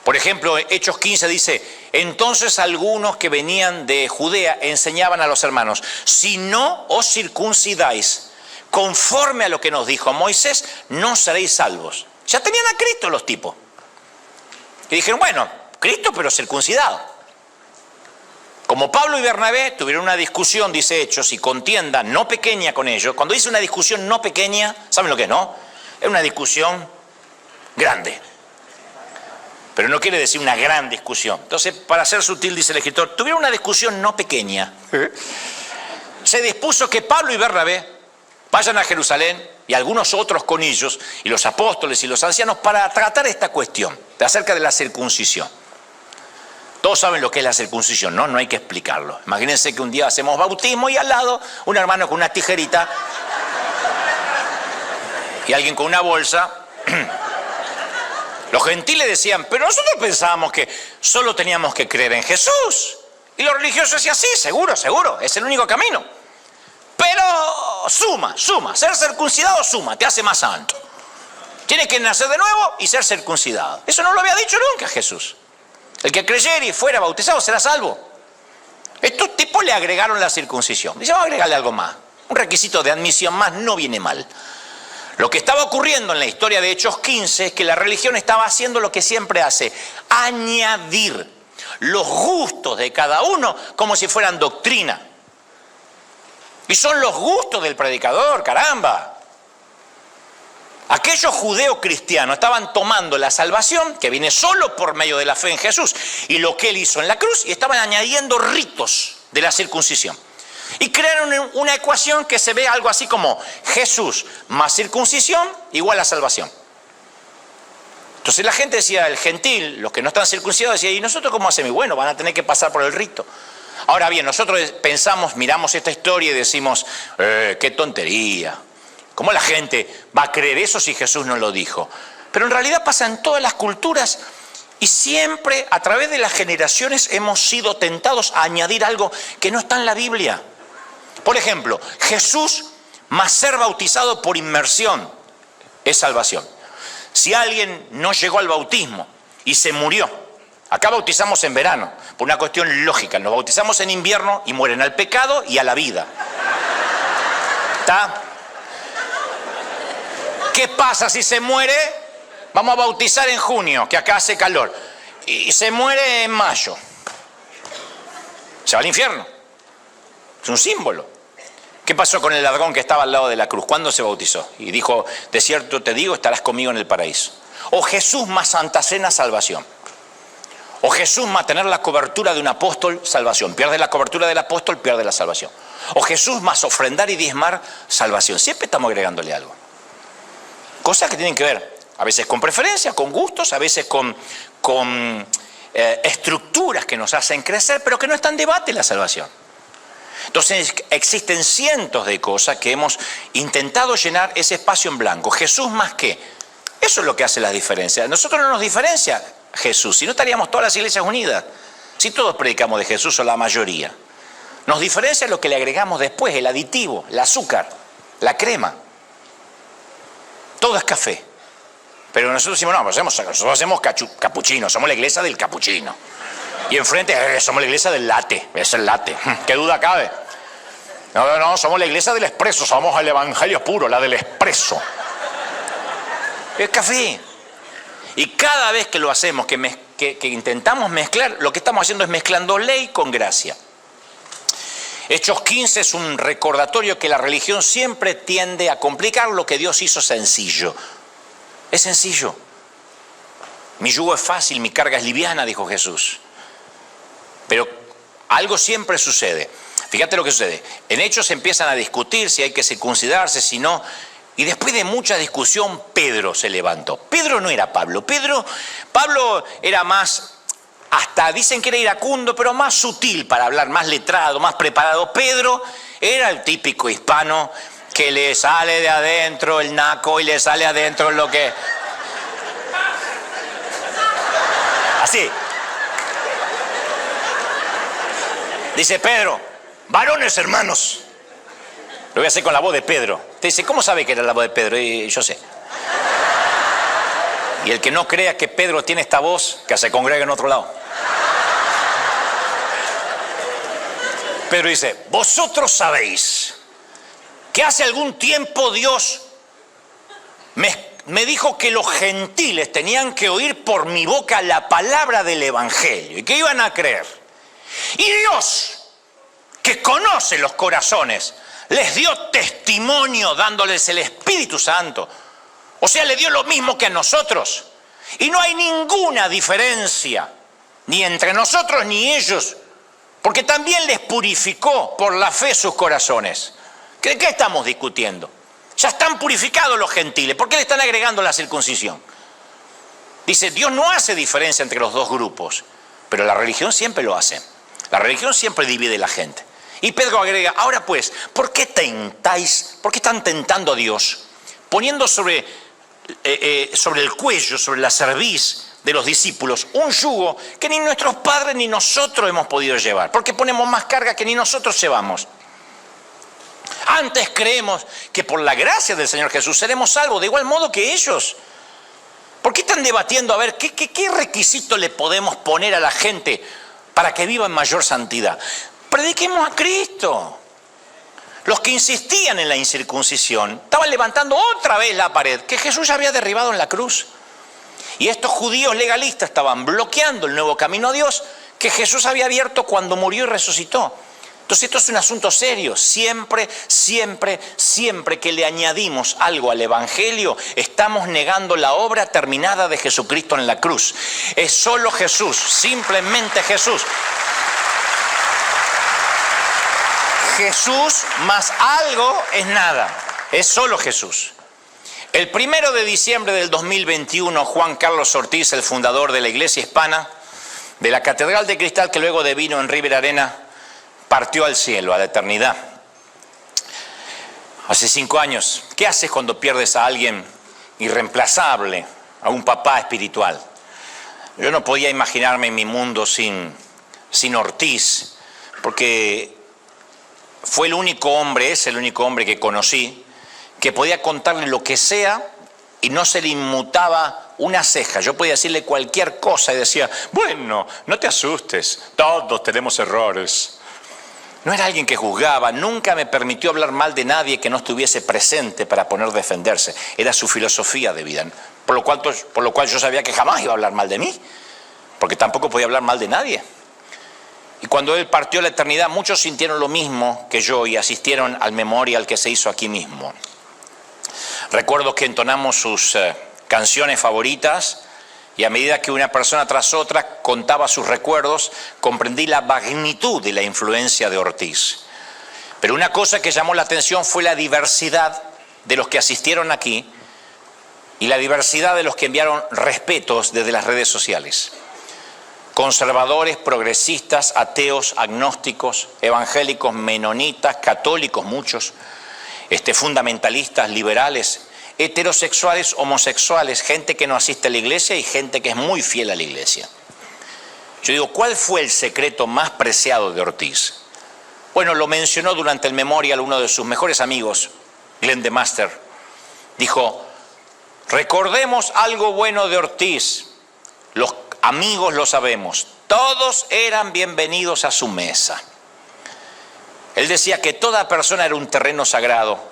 Por ejemplo, Hechos 15 dice, entonces algunos que venían de Judea enseñaban a los hermanos, si no os circuncidáis conforme a lo que nos dijo Moisés, no seréis salvos. Ya tenían a Cristo los tipos. Y dijeron, bueno, Cristo pero circuncidado. Como Pablo y Bernabé tuvieron una discusión, dice Hechos, y contienda no pequeña con ellos. Cuando dice una discusión no pequeña, ¿saben lo que es, no? Es una discusión grande. Pero no quiere decir una gran discusión. Entonces, para ser sutil, dice el escritor, tuvieron una discusión no pequeña. Se dispuso que Pablo y Bernabé vayan a Jerusalén y algunos otros con ellos, y los apóstoles y los ancianos, para tratar esta cuestión acerca de la circuncisión. Todos saben lo que es la circuncisión, ¿no? No hay que explicarlo. Imagínense que un día hacemos bautismo y al lado un hermano con una tijerita y alguien con una bolsa. Los gentiles decían, pero nosotros pensábamos que solo teníamos que creer en Jesús. Y los religiosos decían, sí, seguro, es el único camino. Pero suma, ser circuncidado suma, te hace más santo. Tienes que nacer de nuevo y ser circuncidado. Eso no lo había dicho nunca Jesús. El que creyere y fuera bautizado será salvo. Estos tipos le agregaron la circuncisión. Dice, vamos a agregarle algo más. Un requisito de admisión más no viene mal. Lo que estaba ocurriendo en la historia de Hechos 15 es que la religión estaba haciendo lo que siempre hace, añadir los gustos de cada uno como si fueran doctrina. Y son los gustos del predicador, caramba. Aquellos judeocristianos estaban tomando la salvación, que viene solo por medio de la fe en Jesús, y lo que él hizo en la cruz, y estaban añadiendo ritos de la circuncisión. Y crearon una ecuación que se ve algo así como Jesús más circuncisión igual a salvación. Entonces la gente decía, el gentil, los que no están circuncidados, decía, ¿y nosotros cómo hacemos? Bueno, van a tener que pasar por el rito. Ahora bien, nosotros pensamos, miramos esta historia y decimos, qué tontería. ¿Cómo la gente va a creer eso si Jesús no lo dijo? Pero en realidad pasa en todas las culturas y siempre a través de las generaciones hemos sido tentados a añadir algo que no está en la Biblia. Por ejemplo, Jesús más ser bautizado por inmersión es salvación. Si alguien no llegó al bautismo y se murió, acá bautizamos en verano, por una cuestión lógica, nos bautizamos en invierno y mueren al pecado y a la vida. ¿Está? ¿Qué pasa si se muere vamos a bautizar en junio, que acá hace calor. Y se muere en mayo. Se va al infierno. Es un símbolo. ¿Qué pasó con el ladrón que estaba al lado de la cruz? ¿Cuándo se bautizó? Y dijo, de cierto te digo, estarás conmigo en el paraíso. O Jesús más Santa Cena, salvación. O Jesús más tener la cobertura de un apóstol, salvación. Pierde la cobertura del apóstol, pierde la salvación. O Jesús más ofrendar y diezmar, salvación. Siempre estamos agregándole algo. Cosas que tienen que ver, a veces con preferencias, con gustos, a veces con estructuras que nos hacen crecer, pero que no está en debate la salvación. Entonces existen cientos de cosas que hemos intentado llenar ese espacio en blanco. Jesús más qué. Eso es lo que hace la diferencia. Nosotros no nos diferencia Jesús, si no estaríamos todas las iglesias unidas. Si todos predicamos de Jesús o la mayoría. Nos diferencia lo que le agregamos después, el aditivo, el azúcar, la crema. Todo es café. Pero nosotros decimos, no, nosotros hacemos capuchino, somos la iglesia del capuchino. Y enfrente, somos la iglesia del latte, es el latte, ¿qué duda cabe? No, somos la iglesia del expreso, somos el evangelio puro, la del expreso. Es café. Y cada vez que lo hacemos, que intentamos mezclar, lo que estamos haciendo es mezclando ley con gracia. Hechos 15 es un recordatorio que la religión siempre tiende a complicar lo que Dios hizo sencillo. Es sencillo. Mi yugo es fácil, mi carga es liviana, dijo Jesús. Pero algo siempre sucede. Fíjate lo que sucede. En Hechos empiezan a discutir si hay que circuncidarse, si no. Y después de mucha discusión, Pedro se levantó. Pedro no era Pablo. Pablo era más, hasta dicen que era iracundo, pero más sutil para hablar, más letrado, más preparado. Pedro era el típico hispano que le sale de adentro el naco y le sale adentro lo que... Así. Dice Pedro, varones hermanos. Lo voy a hacer con la voz de Pedro. Te dice, ¿cómo sabe que era la voz de Pedro? Y yo sé. Y el que no crea que Pedro tiene esta voz, que se congrega en otro lado. Pedro dice, vosotros sabéis que hace algún tiempo Dios me dijo que los gentiles tenían que oír por mi boca la palabra del evangelio y que iban a creer. Y Dios, que conoce los corazones, les dio testimonio dándoles el Espíritu Santo. O sea, le dio lo mismo que a nosotros. Y no hay ninguna diferencia, ni entre nosotros ni ellos, porque también les purificó por la fe sus corazones. ¿De qué estamos discutiendo? Ya están purificados los gentiles. ¿Por qué le están agregando la circuncisión? Dice, Dios no hace diferencia entre los dos grupos, pero la religión siempre lo hace. La religión siempre divide a la gente. Y Pedro agrega, ahora pues, ¿por qué están tentando a Dios? Poniendo sobre el cuello, sobre la cerviz de los discípulos, un yugo que ni nuestros padres ni nosotros hemos podido llevar. Porque ponemos más carga que ni nosotros llevamos. Antes creemos que por la gracia del Señor Jesús seremos salvos, de igual modo que ellos. ¿Por qué están debatiendo a ver qué requisito le podemos poner a la gente para que viva en mayor santidad? Prediquemos a Cristo. Los que insistían en la incircuncisión estaban levantando otra vez la pared que Jesús ya había derribado en la cruz. Y estos judíos legalistas estaban bloqueando el nuevo camino a Dios que Jesús había abierto cuando murió y resucitó. Entonces esto es un asunto serio. Siempre que le añadimos algo al Evangelio, estamos negando la obra terminada de Jesucristo en la cruz. Es solo Jesús, simplemente Jesús. Jesús más algo es nada, es solo Jesús. El 1 de diciembre del 2021, Juan Carlos Ortiz, el fundador de la Iglesia Hispana, de la Catedral de Cristal que luego devino en River Arena, partió al cielo, a la eternidad. Hace 5 años, ¿qué haces cuando pierdes a alguien irreemplazable, a un papá espiritual? Yo no podía imaginarme en mi mundo sin Ortiz, porque fue el único hombre, es el único hombre que conocí, que podía contarle lo que sea y no se le inmutaba una ceja. Yo podía decirle cualquier cosa y decía, bueno, no te asustes, todos tenemos errores. No era alguien que juzgaba, nunca me permitió hablar mal de nadie que no estuviese presente para poder defenderse. Era su filosofía de vida. por lo cual yo sabía que jamás iba a hablar mal de mí, porque tampoco podía hablar mal de nadie. Y cuando él partió a la eternidad, muchos sintieron lo mismo que yo y asistieron al memorial que se hizo aquí mismo. Recuerdo que entonamos sus canciones favoritas y a medida que una persona tras otra contaba sus recuerdos, comprendí la magnitud de la influencia de Ortiz. Pero una cosa que llamó la atención fue la diversidad de los que asistieron aquí y la diversidad de los que enviaron respetos desde las redes sociales. Conservadores, progresistas, ateos, agnósticos, evangélicos, menonitas, católicos muchos, fundamentalistas, liberales, heterosexuales, homosexuales, gente que no asiste a la iglesia y gente que es muy fiel a la iglesia. Yo digo, ¿cuál fue el secreto más preciado de Ortiz? Bueno, lo mencionó durante el memorial uno de sus mejores amigos, Glenn DeMaster. Dijo, recordemos algo bueno de Ortiz. Los amigos lo sabemos, todos eran bienvenidos a su mesa. Él decía que toda persona era un terreno sagrado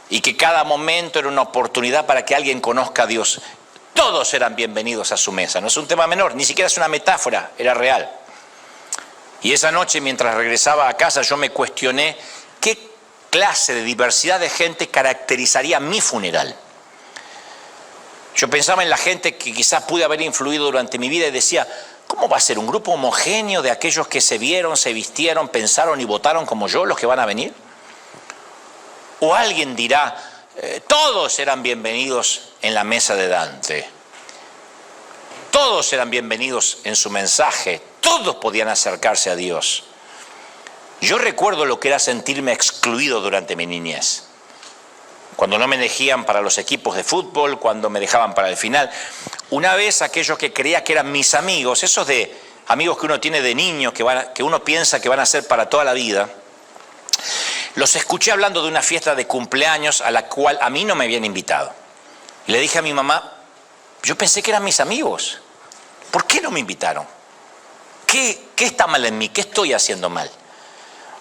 y que cada momento era una oportunidad para que alguien conozca a Dios. Todos eran bienvenidos a su mesa, no es un tema menor, ni siquiera es una metáfora, era real. Y esa noche, mientras regresaba a casa, yo me cuestioné qué clase de diversidad de gente caracterizaría mi funeral. Yo pensaba en la gente que quizás pude haber influido durante mi vida y decía, ¿cómo va a ser un grupo homogéneo de aquellos que se vieron, se vistieron, pensaron y votaron como yo los que van a venir? O alguien dirá, todos eran bienvenidos en la mesa de Dante. Todos eran bienvenidos en su mensaje. Todos podían acercarse a Dios. Yo recuerdo lo que era sentirme excluido durante mi niñez. Cuando no me elegían para los equipos de fútbol, cuando me dejaban para el final. Una vez aquellos que creía que eran mis amigos, esos de amigos que uno tiene de niño, que uno piensa que van a ser para toda la vida, los escuché hablando de una fiesta de cumpleaños a la cual a mí no me habían invitado. Y le dije a mi mamá, yo pensé que eran mis amigos. ¿Por qué no me invitaron? ¿Qué está mal en mí? ¿Qué estoy haciendo mal?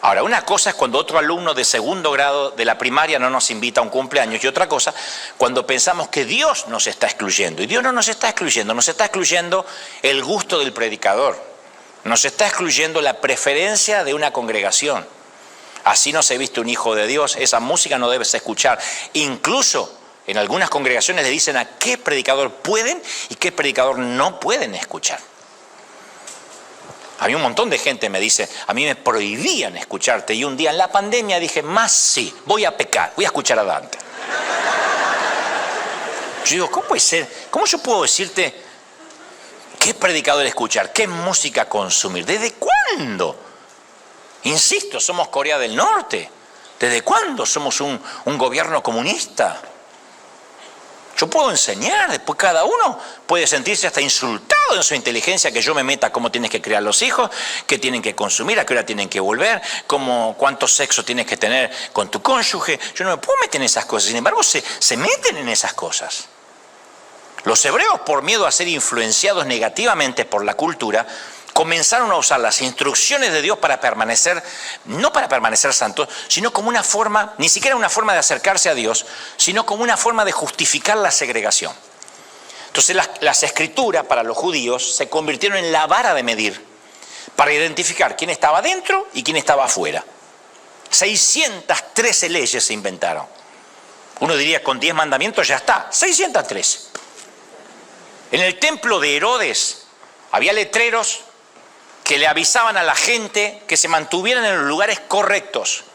Ahora, una cosa es cuando otro alumno de segundo grado de la primaria no nos invita a un cumpleaños y otra cosa cuando pensamos que Dios nos está excluyendo. Y Dios no nos está excluyendo el gusto del predicador, nos está excluyendo la preferencia de una congregación. Así no se viste un hijo de Dios, esa música no debes escuchar. Incluso en algunas congregaciones le dicen a qué predicador pueden y qué predicador no pueden escuchar. A mí un montón de gente me dice, a mí me prohibían escucharte y un día en la pandemia dije, más sí, voy a pecar, voy a escuchar a Dante. Yo digo, ¿cómo puede ser? ¿Cómo yo puedo decirte qué predicador escuchar, qué música consumir? ¿Desde cuándo? Insisto, somos Corea del Norte. ¿Desde cuándo somos un gobierno comunista? Yo puedo enseñar, después cada uno puede sentirse hasta insultado en su inteligencia que yo me meta cómo tienes que criar los hijos, qué tienen que consumir, a qué hora tienen que volver, cuánto sexo tienes que tener con tu cónyuge. Yo no me puedo meter en esas cosas, sin embargo se meten en esas cosas. Los hebreos, por miedo a ser influenciados negativamente por la cultura, comenzaron a usar las instrucciones de Dios para permanecer, no para permanecer santos, sino como una forma, ni siquiera una forma de acercarse a Dios, sino como una forma de justificar la segregación. Entonces las escrituras para los judíos se convirtieron en la vara de medir para identificar quién estaba dentro y quién estaba afuera. 613 leyes se inventaron. Uno diría con 10 mandamientos ya está, 613. En el templo de Herodes había letreros que le avisaban a la gente que se mantuvieran en los lugares correctos.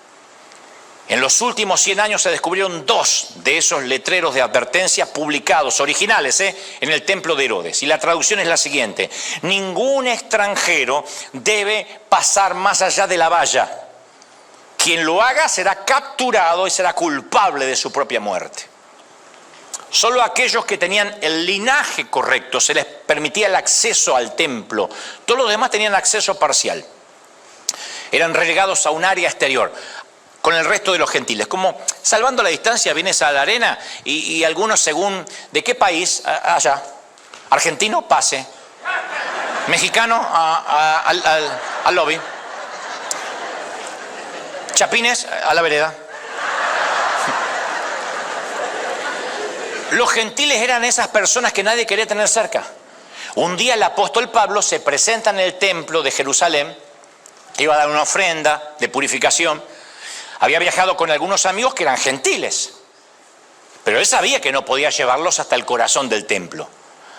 En los últimos 100 años se descubrieron 2 de esos letreros de advertencia publicados, originales, en el templo de Herodes. Y la traducción es la siguiente: ningún extranjero debe pasar más allá de la valla. Quien lo haga será capturado y será culpable de su propia muerte. Solo a aquellos que tenían el linaje correcto se les permitía el acceso al templo. Todos los demás tenían acceso parcial. Eran relegados a un área exterior con el resto de los gentiles. Como salvando la distancia, vienes a la arena y algunos según de qué país, allá. Argentino, pase. Mexicano, al lobby. Chapines, a la vereda. Los gentiles eran esas personas que nadie quería tener cerca. Un día el apóstol Pablo se presenta en el templo de Jerusalén, iba a dar una ofrenda de purificación. Había viajado con algunos amigos que eran gentiles, pero él sabía que no podía llevarlos hasta el corazón del templo.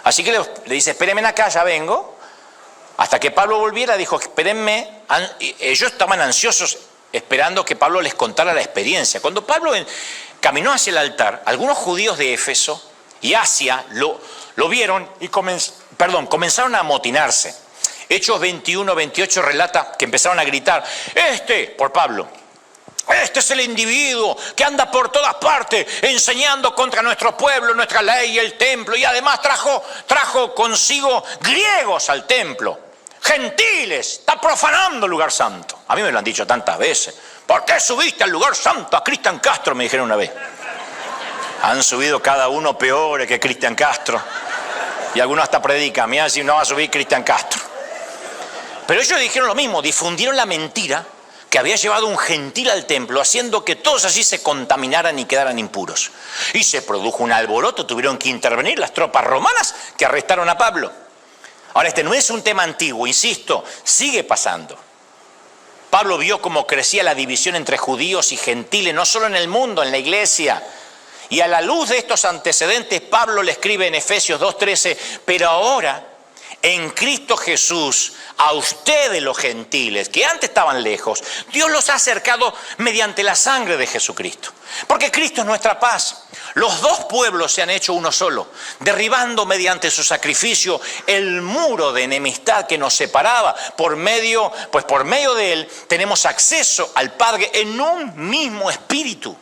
Así que le dice, espérenme acá, ya vengo. Hasta que Pablo volviera, dijo, espérenme. Ellos estaban ansiosos esperando que Pablo les contara la experiencia. Cuando Pablo caminó hacia el altar, algunos judíos de Éfeso y Asia lo vieron y comenzaron a amotinarse. Hechos 21, 28 relata que empezaron a gritar, por Pablo, este es el individuo que anda por todas partes enseñando contra nuestro pueblo, nuestra ley y el templo, y además trajo consigo griegos al templo, gentiles, está profanando el lugar santo. A mí me lo han dicho tantas veces. ¿Por qué subiste al lugar santo a Cristian Castro? Me dijeron una vez. Han subido cada uno peores que Cristian Castro. Y algunos hasta predican, mira si no va a subir Cristian Castro. Pero ellos dijeron lo mismo, difundieron la mentira que había llevado un gentil al templo, haciendo que todos allí se contaminaran y quedaran impuros. Y se produjo un alboroto, tuvieron que intervenir las tropas romanas que arrestaron a Pablo. Ahora, este no es un tema antiguo, insisto, sigue pasando. Pablo vio cómo crecía la división entre judíos y gentiles, no solo en el mundo, en la iglesia. Y a la luz de estos antecedentes, Pablo le escribe en Efesios 2:13, pero ahora, en Cristo Jesús, a ustedes los gentiles, que antes estaban lejos, Dios los ha acercado mediante la sangre de Jesucristo. Porque Cristo es nuestra paz. Los dos pueblos se han hecho uno solo, derribando mediante su sacrificio el muro de enemistad que nos separaba. Por medio de él tenemos acceso al Padre en un mismo espíritu.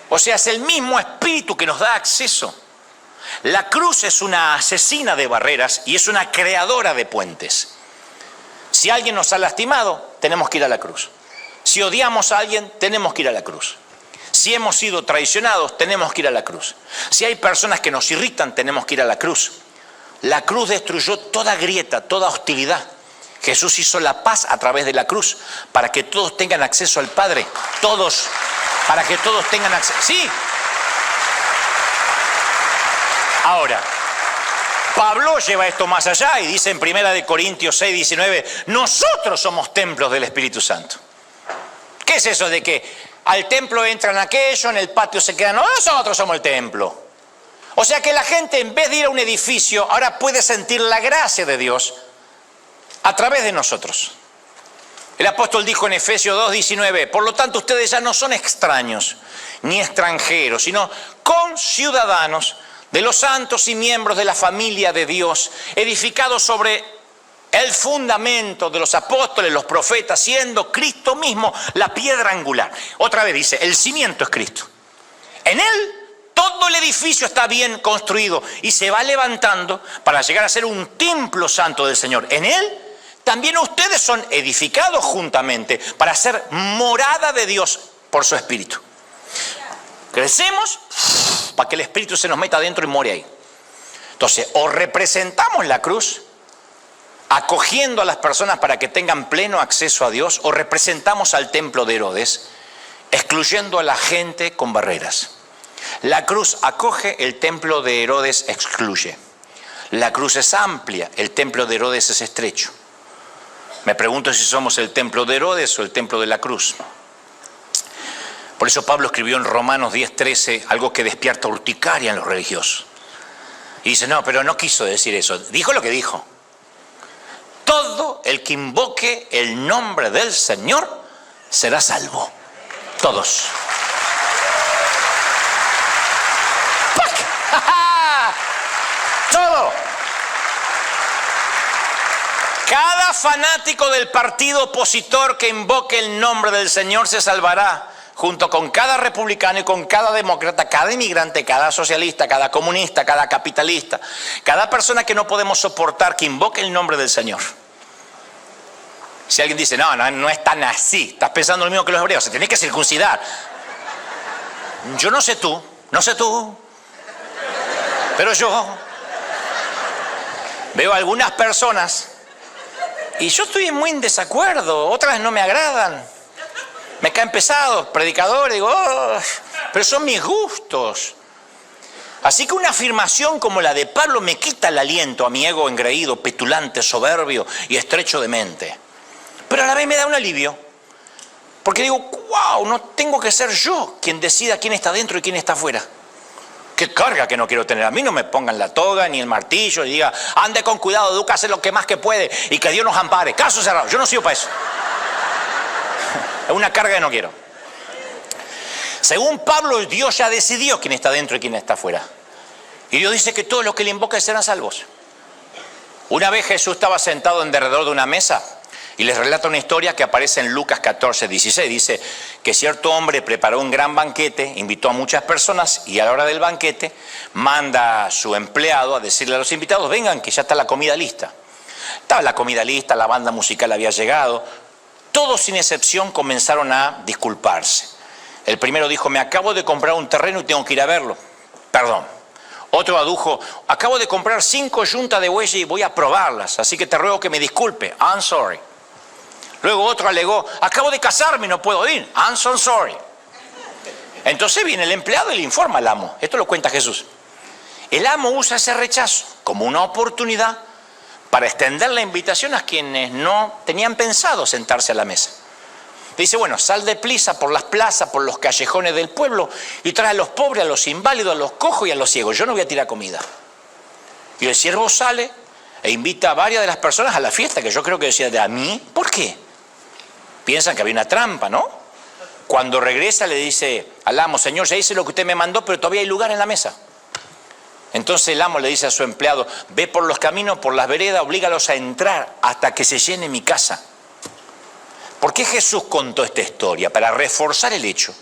O sea, es el mismo espíritu que nos da acceso. La cruz es una asesina de barreras y es una creadora de puentes. Si alguien nos ha lastimado, tenemos que ir a la cruz. Si odiamos a alguien, tenemos que ir a la cruz. Si hemos sido traicionados, tenemos que ir a la cruz. Si hay personas que nos irritan, tenemos que ir a la cruz. La cruz destruyó toda grieta, toda hostilidad. Jesús hizo la paz a través de la cruz para que todos tengan acceso al Padre. Todos, para que todos tengan acceso. Sí. Ahora, Pablo lleva esto más allá y dice en 1 Corintios 6, 19, nosotros somos templos del Espíritu Santo. ¿Qué es eso de que al templo entran aquello, en el patio se quedan? No, nosotros somos el templo. O sea que la gente, en vez de ir a un edificio, ahora puede sentir la gracia de Dios a través de nosotros. El apóstol dijo en Efesios 2, 19, por lo tanto ustedes ya no son extraños ni extranjeros, sino conciudadanos de los santos y miembros de la familia de Dios, edificados sobre el fundamento de los apóstoles, los profetas, siendo Cristo mismo la piedra angular. Otra vez dice, el cimiento es Cristo. En él todo el edificio está bien construido y se va levantando para llegar a ser un templo santo del Señor. En él también ustedes son edificados juntamente para ser morada de Dios por su Espíritu. Crecemos para que el Espíritu se nos meta adentro y more ahí. Entonces, o representamos la cruz, acogiendo a las personas para que tengan pleno acceso a Dios, o representamos al templo de Herodes, excluyendo a la gente con barreras. La cruz acoge, el templo de Herodes excluye. La cruz es amplia, el templo de Herodes es estrecho. Me pregunto si somos el templo de Herodes o el templo de la cruz. Por eso Pablo escribió en Romanos 10:13 algo que despierta urticaria en los religiosos. Y dice, no, pero no quiso decir eso. Dijo lo que dijo. Todo el que invoque el nombre del Señor será salvo. Todos. Todo. Cada fanático del partido opositor que invoque el nombre del Señor se salvará, junto con cada republicano y con cada demócrata, cada inmigrante, cada socialista, cada comunista, cada capitalista, cada persona que no podemos soportar que invoque el nombre del Señor. Si alguien dice, no es tan así, estás pensando lo mismo que los hebreos, se tiene que circuncidar. Yo no sé tú, pero yo veo algunas personas y yo estoy muy en desacuerdo, otras no me agradan. Me caen pesados, predicadores, digo, pero son mis gustos. Así que una afirmación como la de Pablo me quita el aliento a mi ego engreído, petulante, soberbio y estrecho de mente. Pero a la vez me da un alivio. Porque digo, wow, no tengo que ser yo quien decida quién está dentro y quién está afuera. Qué carga que no quiero tener. A mí no me pongan la toga ni el martillo y diga, ande con cuidado, Duca, hace lo que más que puede y que Dios nos ampare. Caso cerrado, yo no sirvo para eso. Es una carga que no quiero. Según Pablo, Dios ya decidió quién está dentro y quién está afuera. Y Dios dice que todos los que le invocan serán salvos. Una vez Jesús estaba sentado en derredor de una mesa y les relata una historia que aparece en Lucas 14, 16. Dice que cierto hombre preparó un gran banquete, invitó a muchas personas y a la hora del banquete manda a su empleado a decirle a los invitados, vengan que ya está la comida lista. Estaba la comida lista, la banda musical había llegado. Todos sin excepción comenzaron a disculparse. El primero dijo, me acabo de comprar un terreno y tengo que ir a verlo. Perdón. Otro adujo, acabo de comprar 5 yuntas de bueyes y voy a probarlas, así que te ruego que me disculpe. I'm sorry. Luego otro alegó, acabo de casarme y no puedo ir. I'm so sorry. Entonces viene el empleado y le informa al amo. Esto lo cuenta Jesús. El amo usa ese rechazo como una oportunidad para extender la invitación a quienes no tenían pensado sentarse a la mesa. Dice, bueno, sal deprisa por las plazas, por los callejones del pueblo y trae a los pobres, a los inválidos, a los cojos y a los ciegos. Yo no voy a tirar comida. Y el siervo sale e invita a varias de las personas a la fiesta, que yo creo que decía, ¿de a mí? ¿Por qué? Piensan que había una trampa, ¿no? Cuando regresa le dice al amo, señor, ya hice lo que usted me mandó, pero todavía hay lugar en la mesa. Entonces el amo le dice a su empleado, ve por los caminos, por las veredas, oblígalos a entrar hasta que se llene mi casa. ¿Por qué Jesús contó esta historia? Para reforzar el hecho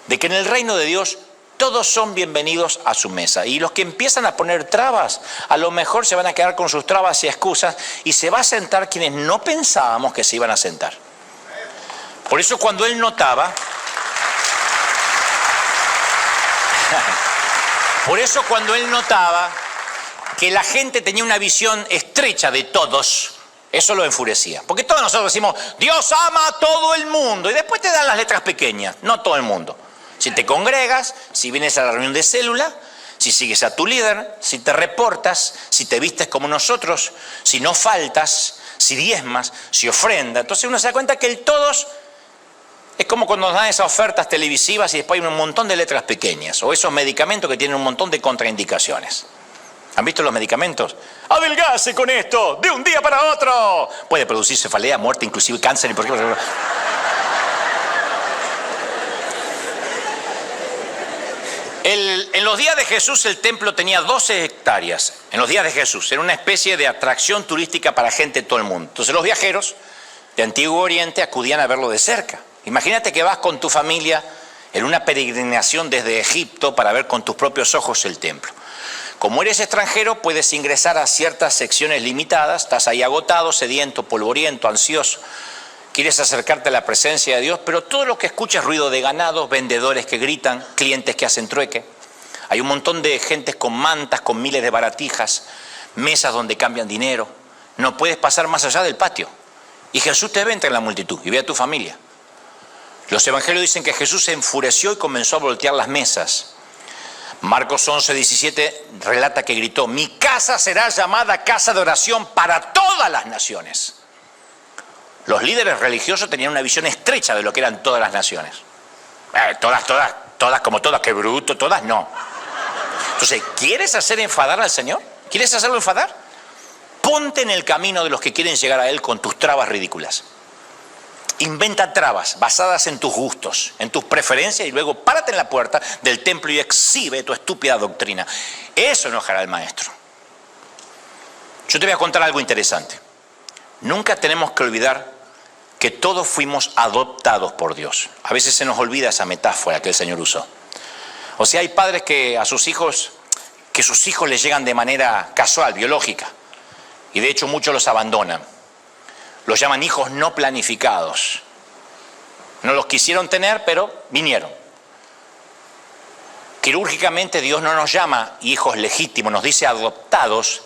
de que en el reino de Dios todos son bienvenidos a su mesa. Y los que empiezan a poner trabas, a lo mejor se van a quedar con sus trabas y excusas y se va a sentar quienes no pensábamos que se iban a sentar. Por eso cuando él notaba... que la gente tenía una visión estrecha de todos, eso lo enfurecía. Porque todos nosotros decimos, Dios ama a todo el mundo. Y después te dan las letras pequeñas, no todo el mundo. Si te congregas, si vienes a la reunión de célula, si sigues a tu líder, si te reportas, si te vistes como nosotros, si no faltas, si diezmas, si ofrendas. Entonces uno se da cuenta que el todos es como cuando nos dan esas ofertas televisivas y después hay un montón de letras pequeñas. O esos medicamentos que tienen un montón de contraindicaciones. ¿Han visto los medicamentos? ¡Adelgace con esto! ¡De un día para otro! Puede producir cefalea, muerte, inclusive cáncer. ¿Y por qué? En los días de Jesús el templo tenía 12 hectáreas. En los días de Jesús era una especie de atracción turística para gente de todo el mundo. Entonces los viajeros de Antiguo Oriente acudían a verlo de cerca. Imagínate que vas con tu familia en una peregrinación desde Egipto para ver con tus propios ojos el templo. Como eres extranjero, puedes ingresar a ciertas secciones limitadas, estás ahí agotado, sediento, polvoriento, ansioso, quieres acercarte a la presencia de Dios, pero todo lo que escuchas es ruido de ganado, vendedores que gritan, clientes que hacen trueque. Hay un montón de gentes con mantas, con miles de baratijas, mesas donde cambian dinero. No puedes pasar más allá del patio. Y Jesús te ve entre la multitud y ve a tu familia. Los evangelios dicen que Jesús se enfureció y comenzó a voltear las mesas. Marcos 11, 17 relata que gritó, mi casa será llamada casa de oración para todas las naciones. Los líderes religiosos tenían una visión estrecha de lo que eran todas las naciones. Todas como todas, qué bruto, todas no. Entonces, ¿quieres hacer enfadar al Señor? ¿Quieres hacerlo enfadar? Ponte en el camino de los que quieren llegar a Él con tus trabas ridículas. Inventa trabas basadas en tus gustos, en tus preferencias y luego párate en la puerta del templo y exhibe tu estúpida doctrina. Eso enojará al maestro. Yo te voy a contar algo interesante. Nunca tenemos que olvidar que todos fuimos adoptados por Dios. A veces se nos olvida esa metáfora que el Señor usó. O sea, hay padres que sus hijos les llegan de manera casual, biológica. Y de hecho muchos los abandonan. Los llaman hijos no planificados. No los quisieron tener, pero vinieron. Quirúrgicamente Dios no nos llama hijos legítimos, nos dice adoptados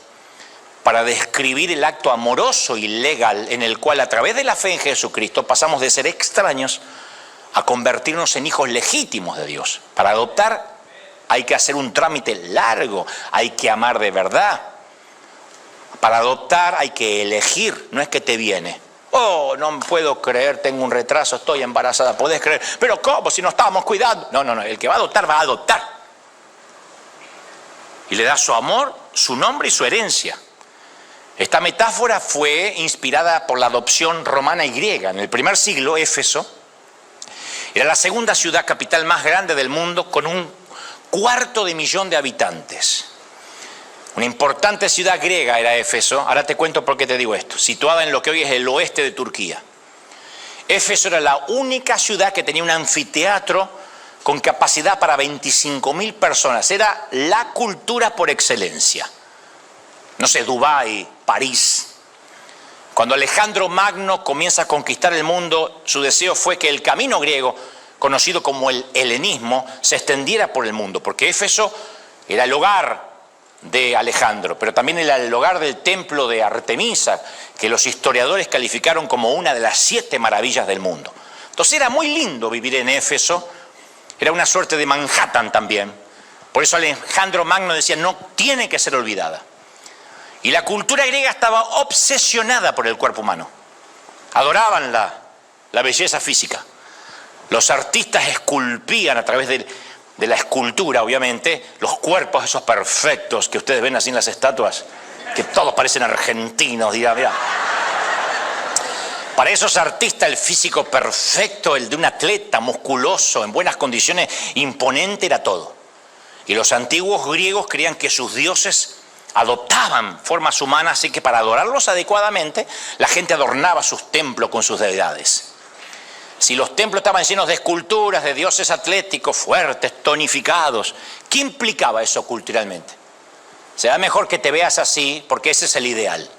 para describir el acto amoroso y legal en el cual a través de la fe en Jesucristo pasamos de ser extraños a convertirnos en hijos legítimos de Dios. Para adoptar hay que hacer un trámite largo, hay que amar de verdad. Para adoptar hay que elegir, no es que te viene. Oh, no puedo creer, tengo un retraso, estoy embarazada, ¿podés creer? Pero ¿cómo? Si no estábamos cuidando. No, el que va a adoptar va a adoptar. Y le da su amor, su nombre y su herencia. Esta metáfora fue inspirada por la adopción romana y griega. En el primer siglo, Éfeso era la segunda ciudad capital más grande del mundo con 250.000 de habitantes. Una importante ciudad griega era Éfeso. Ahora te cuento por qué te digo esto. Situada en lo que hoy es el oeste de Turquía. Éfeso era la única ciudad que tenía un anfiteatro con capacidad para 25.000 personas. Era la cultura por excelencia. No sé, Dubái, París. Cuando Alejandro Magno comienza a conquistar el mundo, su deseo fue que el camino griego, conocido como el helenismo, se extendiera por el mundo, porque Éfeso era el hogar de Alejandro, pero también era el hogar del templo de Artemisa, que los historiadores calificaron como una de las 7 maravillas del mundo. Entonces era muy lindo vivir en Éfeso, era una suerte de Manhattan también. Por eso Alejandro Magno decía, no tiene que ser olvidada. Y la cultura griega estaba obsesionada por el cuerpo humano. Adoraban la belleza física. Los artistas esculpían a través de la escultura, obviamente, los cuerpos esos perfectos que ustedes ven así en las estatuas, que todos parecen argentinos, mirá. Para esos artistas el físico perfecto, el de un atleta musculoso, en buenas condiciones, imponente, era todo. Y los antiguos griegos creían que sus dioses adoptaban formas humanas, así que para adorarlos adecuadamente, la gente adornaba sus templos con sus deidades. Si los templos estaban llenos de esculturas, de dioses atléticos, fuertes, tonificados, ¿qué implicaba eso culturalmente? Será mejor que te veas así, porque ese es el ideal.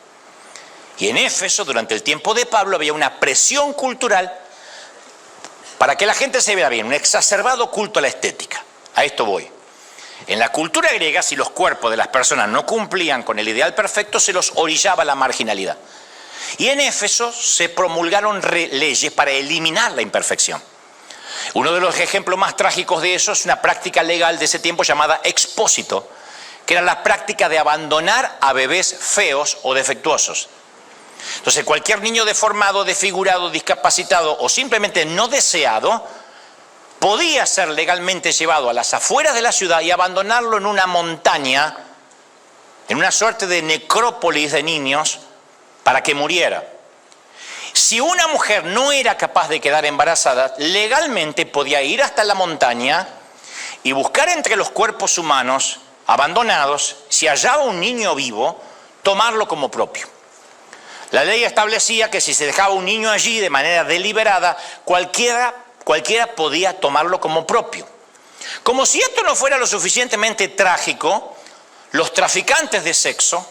Y en Éfeso, durante el tiempo de Pablo, había una presión cultural para que la gente se vea bien, un exacerbado culto a la estética. A esto voy. En la cultura griega, si los cuerpos de las personas no cumplían con el ideal perfecto, se los orillaba a la marginalidad. Y en Éfeso se promulgaron leyes para eliminar la imperfección. Uno de los ejemplos más trágicos de eso es una práctica legal de ese tiempo llamada expósito, que era la práctica de abandonar a bebés feos o defectuosos. Entonces, cualquier niño deformado, desfigurado, discapacitado o simplemente no deseado podía ser legalmente llevado a las afueras de la ciudad y abandonarlo en una montaña, en una suerte de necrópolis de niños, para que muriera. Si una mujer no era capaz de quedar embarazada, legalmente podía ir hasta la montaña y buscar entre los cuerpos humanos abandonados, si hallaba un niño vivo, tomarlo como propio. La ley establecía que si se dejaba un niño allí de manera deliberada, cualquiera podía tomarlo como propio. Como si esto no fuera lo suficientemente trágico, los traficantes de sexo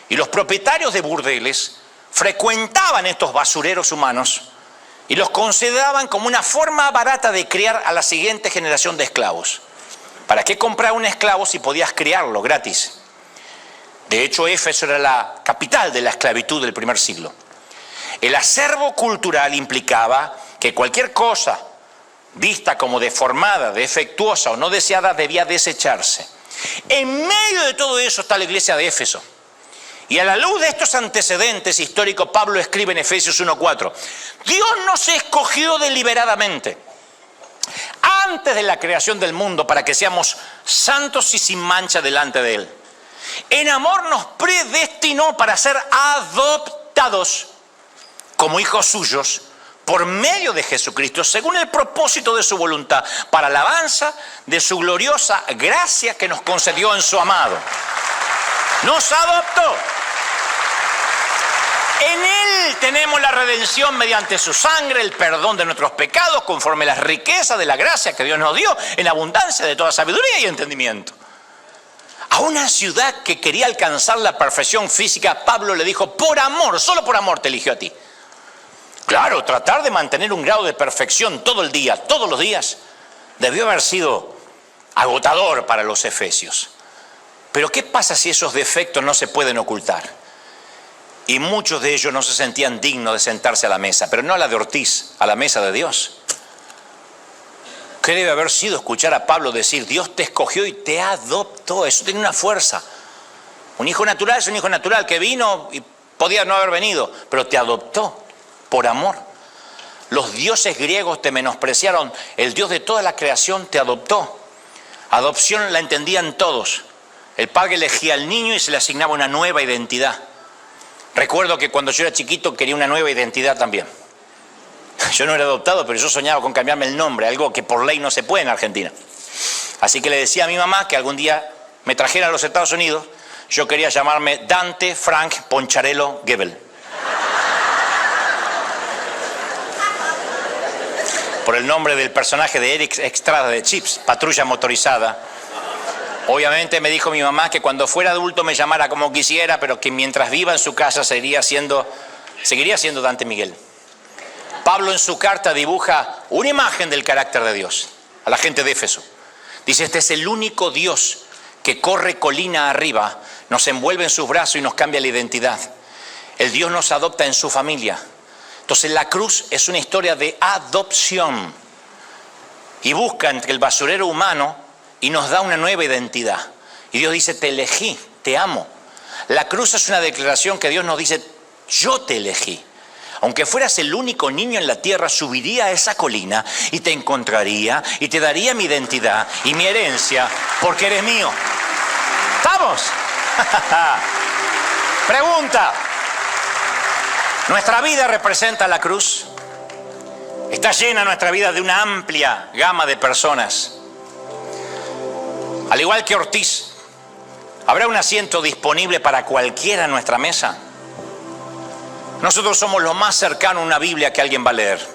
y los propietarios de burdeles frecuentaban estos basureros humanos y los consideraban como una forma barata de criar a la siguiente generación de esclavos. ¿Para qué comprar un esclavo si podías criarlo gratis? De hecho, Éfeso era la capital de la esclavitud del primer siglo. El acervo cultural implicaba que cualquier cosa vista como deformada, defectuosa o no deseada debía desecharse. En medio de todo eso está la iglesia de Éfeso. Y a la luz de estos antecedentes históricos, Pablo escribe en Efesios 1:4, Dios nos escogió deliberadamente antes de la creación del mundo para que seamos santos y sin mancha delante de Él. En amor nos predestinó para ser adoptados como hijos suyos por medio de Jesucristo, según el propósito de su voluntad, para alabanza de su gloriosa gracia que nos concedió en su amado. Nos adoptó. En Él tenemos la redención mediante su sangre, el perdón de nuestros pecados, conforme a las riquezas de la gracia que Dios nos dio, en abundancia de toda sabiduría y entendimiento. A una ciudad que quería alcanzar la perfección física, Pablo le dijo, por amor, solo por amor te eligió a ti. Claro, tratar de mantener un grado de perfección todo el día, todos los días, debió haber sido agotador para los efesios. Pero ¿qué pasa si esos defectos no se pueden ocultar? Y muchos de ellos no se sentían dignos de sentarse a la mesa, pero no a la de Ortiz, a la mesa de Dios. ¿Qué debe haber sido escuchar a Pablo decir, Dios te escogió y te adoptó? Eso tiene una fuerza. Un hijo natural es un hijo natural que vino y podía no haber venido, pero te adoptó por amor. Los dioses griegos te menospreciaron, el Dios de toda la creación te adoptó. Adopción la entendían todos. El padre elegía al niño y se le asignaba una nueva identidad. Recuerdo que cuando yo era chiquito quería una nueva identidad también. Yo no era adoptado, pero yo soñaba con cambiarme el nombre, algo que por ley no se puede en Argentina. Así que le decía a mi mamá que algún día me trajera a los Estados Unidos. Yo quería llamarme Dante Frank Poncharello Gebel. Por el nombre del personaje de Eric Estrada de Chips, Patrulla Motorizada. Obviamente me dijo mi mamá que cuando fuera adulto me llamara como quisiera, pero que mientras viva en su casa seguiría siendo Dante Miguel. Pablo en su carta dibuja una imagen del carácter de Dios a la gente de Éfeso. Dice, este es el único Dios que corre colina arriba, nos envuelve en sus brazos y nos cambia la identidad. El Dios nos adopta en su familia. Entonces la cruz es una historia de adopción y busca entre el basurero humano y nos da una nueva identidad. Y Dios dice, te elegí, te amo. La cruz es una declaración que Dios nos dice, yo te elegí. Aunque fueras el único niño en la tierra, subiría a esa colina y te encontraría y te daría mi identidad y mi herencia porque eres mío. ¿Estamos? Pregunta. ¿Nuestra vida representa la cruz? Está llena nuestra vida de una amplia gama de personas. Al igual que Ortiz, ¿habrá un asiento disponible para cualquiera en nuestra mesa? Nosotros somos lo más cercano a una Biblia que alguien va a leer.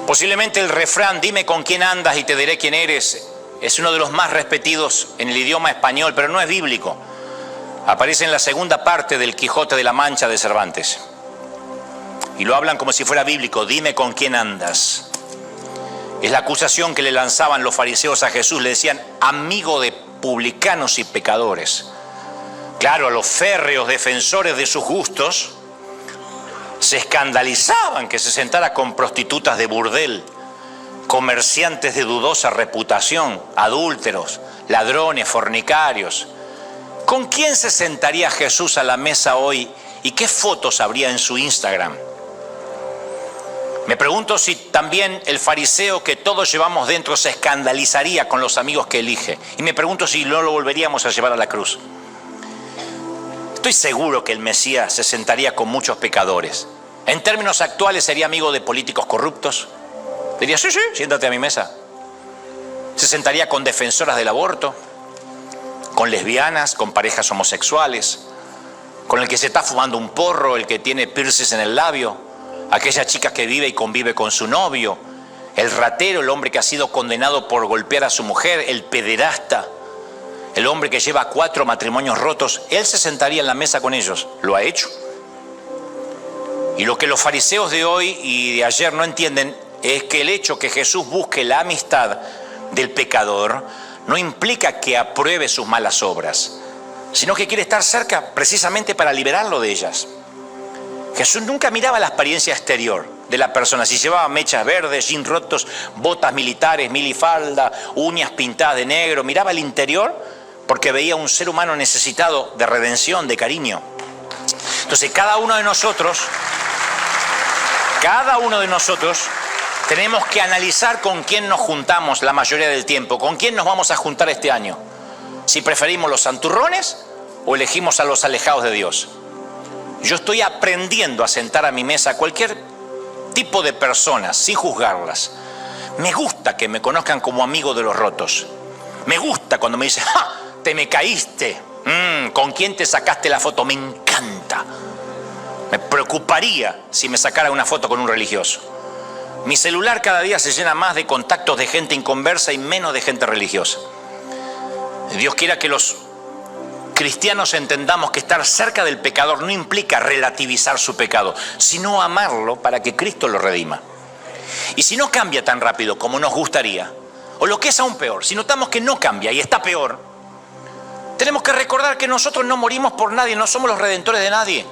Posiblemente el refrán, dime con quién andas y te diré quién eres, es uno de los más repetidos en el idioma español, pero no es bíblico. Aparece en la segunda parte del Quijote de la Mancha de Cervantes. Y lo hablan como si fuera bíblico, dime con quién andas. Es la acusación que le lanzaban los fariseos a Jesús, le decían, amigo de publicanos y pecadores. Claro, los férreos defensores de sus gustos se escandalizaban que se sentara con prostitutas de burdel, comerciantes de dudosa reputación, adúlteros, ladrones, fornicarios. ¿Con quién se sentaría Jesús a la mesa hoy y qué fotos habría en su Instagram? Me pregunto si también el fariseo que todos llevamos dentro se escandalizaría con los amigos que elige. Y me pregunto si no lo volveríamos a llevar a la cruz. Estoy seguro que el Mesías se sentaría con muchos pecadores. En términos actuales sería amigo de políticos corruptos. Diría, sí, siéntate a mi mesa. Se sentaría con defensoras del aborto, con lesbianas, con parejas homosexuales, con el que se está fumando un porro, el que tiene piercings en el labio, aquella chica que vive y convive con su novio, el ratero, el hombre que ha sido condenado por golpear a su mujer, el pederasta, el hombre que lleva 4 matrimonios rotos. Él se sentaría en la mesa con ellos. Lo ha hecho. Y lo que los fariseos de hoy y de ayer no entienden es que el hecho que Jesús busque la amistad del pecador no implica que apruebe sus malas obras, sino que quiere estar cerca precisamente para liberarlo de ellas. Jesús nunca miraba la apariencia exterior de la persona, si llevaba mechas verdes, jeans rotos, botas militares, milifalda, uñas pintadas de negro. Miraba el interior porque veía un ser humano necesitado de redención, de cariño. Entonces cada uno de nosotros tenemos que analizar con quién nos juntamos la mayoría del tiempo, con quién nos vamos a juntar este año. Si preferimos los santurrones o elegimos a los alejados de Dios. Yo estoy aprendiendo a sentar a mi mesa cualquier tipo de personas sin juzgarlas. Me gusta que me conozcan como amigo de los rotos. Me gusta cuando me dicen, ¡ja! Te me caíste. ¿Con quién te sacaste la foto? Me encanta. Me preocuparía si me sacara una foto con un religioso. Mi celular cada día se llena más de contactos de gente inconversa y menos de gente religiosa. Dios quiera que los cristianos entendamos que estar cerca del pecador no implica relativizar su pecado, sino amarlo para que Cristo lo redima. Y si no cambia tan rápido como nos gustaría, o lo que es aún peor, si notamos que no cambia y está peor, tenemos que recordar que nosotros no morimos por nadie, no somos los redentores de nadie.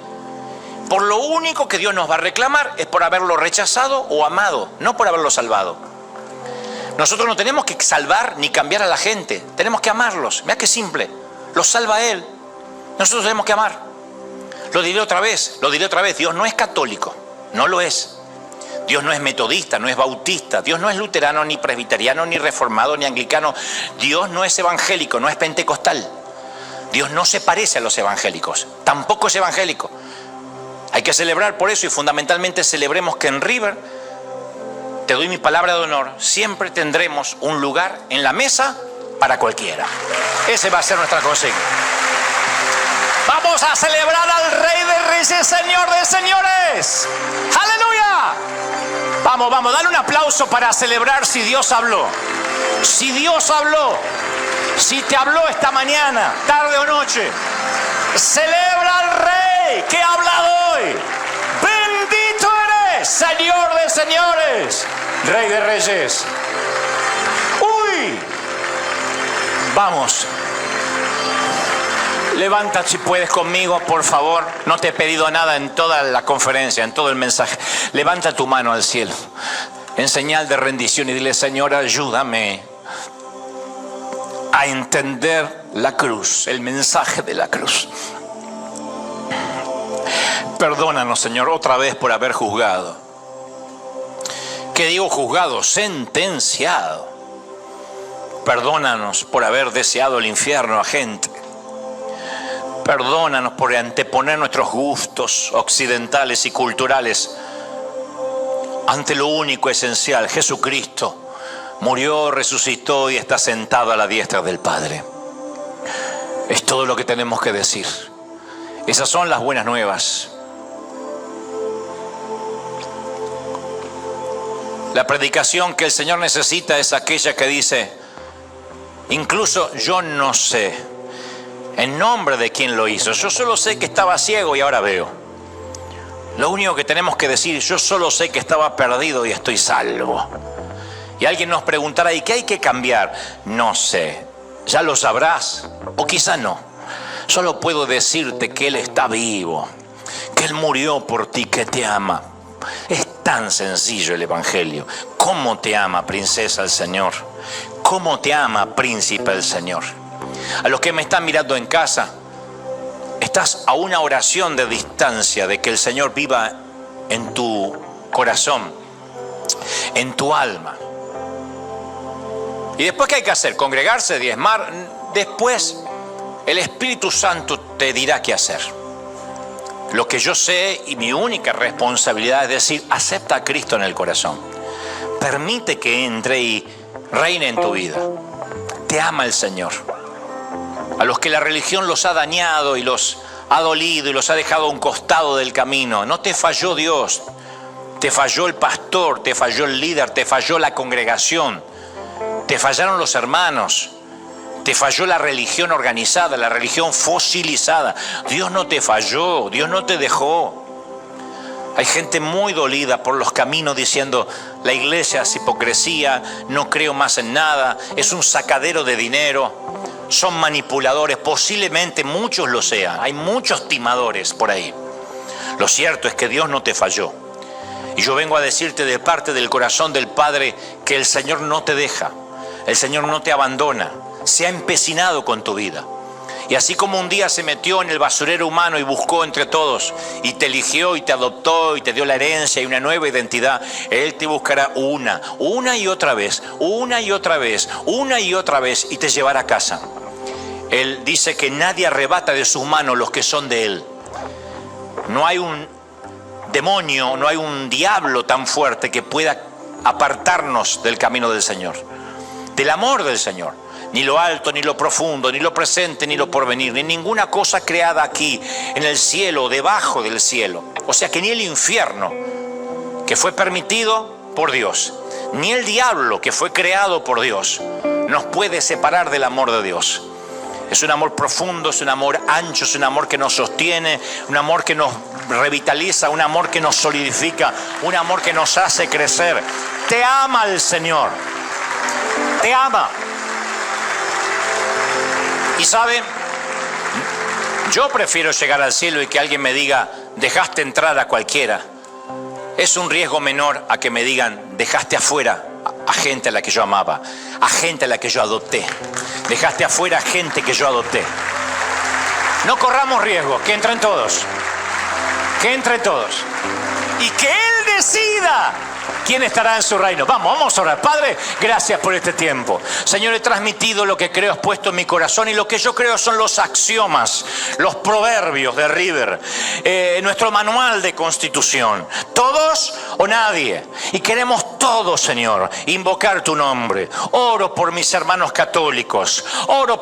Por lo único que Dios nos va a reclamar es por haberlo rechazado o amado, no por haberlo salvado. Nosotros no tenemos que salvar ni cambiar a la gente. Tenemos que amarlos. Mirá qué simple. Los salva Él. Nosotros tenemos que amar. Lo diré otra vez. Dios no es católico. No lo es. Dios no es metodista, no es bautista. Dios no es luterano, ni presbiteriano, ni reformado, ni anglicano. Dios no es evangélico, no es pentecostal. Dios no se parece a los evangélicos. Tampoco es evangélico. Hay que celebrar por eso y fundamentalmente celebremos que en River, te doy mi palabra de honor, siempre tendremos un lugar en la mesa para cualquiera. Ese va a ser nuestra consigna. Vamos a celebrar al Rey de Reyes, Señor de Señores. ¡Aleluya! Vamos, dale un aplauso para celebrar si Dios habló. Si Dios habló, si te habló esta mañana, tarde o noche, celebra al Rey que ha hablado hoy. Bendito eres, Señor de Señores, Rey de Reyes. ¡Uy! Vamos. Levanta si puedes conmigo, por favor. No te he pedido nada en toda la conferencia, en todo el mensaje. Levanta tu mano al cielo en señal de rendición y dile: Señor, ayúdame a entender la cruz, el mensaje de la cruz. Perdónanos, Señor, otra vez por haber juzgado. ¿Qué digo juzgado? Sentenciado. Perdónanos por haber deseado el infierno a gente. Perdónanos por anteponer nuestros gustos occidentales y culturales ante lo único esencial. Jesucristo murió, resucitó y está sentado a la diestra del Padre. Es todo lo que tenemos que decir. Esas son las buenas nuevas. La predicación que el Señor necesita es aquella que dice: incluso yo no sé en nombre de quién lo hizo. Yo solo sé que estaba ciego y ahora veo. Lo único que tenemos que decir: yo solo sé que estaba perdido y estoy salvo. Y alguien nos preguntará: ¿y qué hay que cambiar? No sé. Ya lo sabrás, o quizá no. Solo puedo decirte que Él está vivo, que Él murió por ti, que te ama. Es tan sencillo el Evangelio. ¿Cómo te ama, princesa, el Señor? ¿Cómo te ama, príncipe, el Señor? A los que me están mirando en casa, estás a una oración de distancia de que el Señor viva en tu corazón, en tu alma. ¿Y después qué hay que hacer? ¿Congregarse, diezmar? Después el Espíritu Santo te dirá qué hacer. Lo que yo sé y mi única responsabilidad es decir: acepta a Cristo en el corazón. Permite que entre y reine en tu vida. Te ama el Señor. A los que la religión los ha dañado y los ha dolido y los ha dejado a un costado del camino, no te falló Dios. Te falló el pastor, te falló el líder, te falló la congregación, te fallaron los hermanos. Te falló la religión organizada, la religión fosilizada. Dios no te falló, Dios no te dejó. Hay gente muy dolida por los caminos diciendo: la iglesia es hipocresía, no creo más en nada, es un sacadero de dinero, son manipuladores. Posiblemente muchos lo sean, hay muchos timadores por ahí. Lo cierto es que Dios no te falló. Y yo vengo a decirte de parte del corazón del Padre que el Señor no te deja, el Señor no te abandona. Se ha empecinado con tu vida. Y así como un día se metió en el basurero humano y buscó entre todos y te eligió y te adoptó y te dio la herencia y una nueva identidad, Él te buscará una y otra vez, una y otra vez, una y otra vez, y te llevará a casa. Él dice que nadie arrebata de sus manos los que son de Él. No hay un demonio, no hay un diablo tan fuerte que pueda apartarnos del camino del Señor, del amor del Señor. Ni lo alto, ni lo profundo, ni lo presente, ni lo porvenir, ni ninguna cosa creada aquí, en el cielo, debajo del cielo. O sea que ni el infierno, que fue permitido por Dios, ni el diablo, que fue creado por Dios, nos puede separar del amor de Dios. Es un amor profundo, es un amor ancho, es un amor que nos sostiene, un amor que nos revitaliza, un amor que nos solidifica, un amor que nos hace crecer. Te ama el Señor, te ama. Y sabe, yo prefiero llegar al cielo y que alguien me diga: dejaste entrar a cualquiera. Es un riesgo menor a que me digan: dejaste afuera a gente a la que yo amaba, a gente a la que yo adopté. Dejaste afuera a gente que yo adopté. No corramos riesgo, que entren todos. Que entren todos. Y que Él decida quién estará en su reino. Vamos a orar. Padre, gracias por este tiempo. Señor, he transmitido lo que creo, has puesto en mi corazón, y lo que yo creo son los axiomas, los proverbios de River, nuestro manual de constitución. Todos o nadie. Y queremos todos, Señor, invocar tu nombre. Oro por mis hermanos católicos. Oro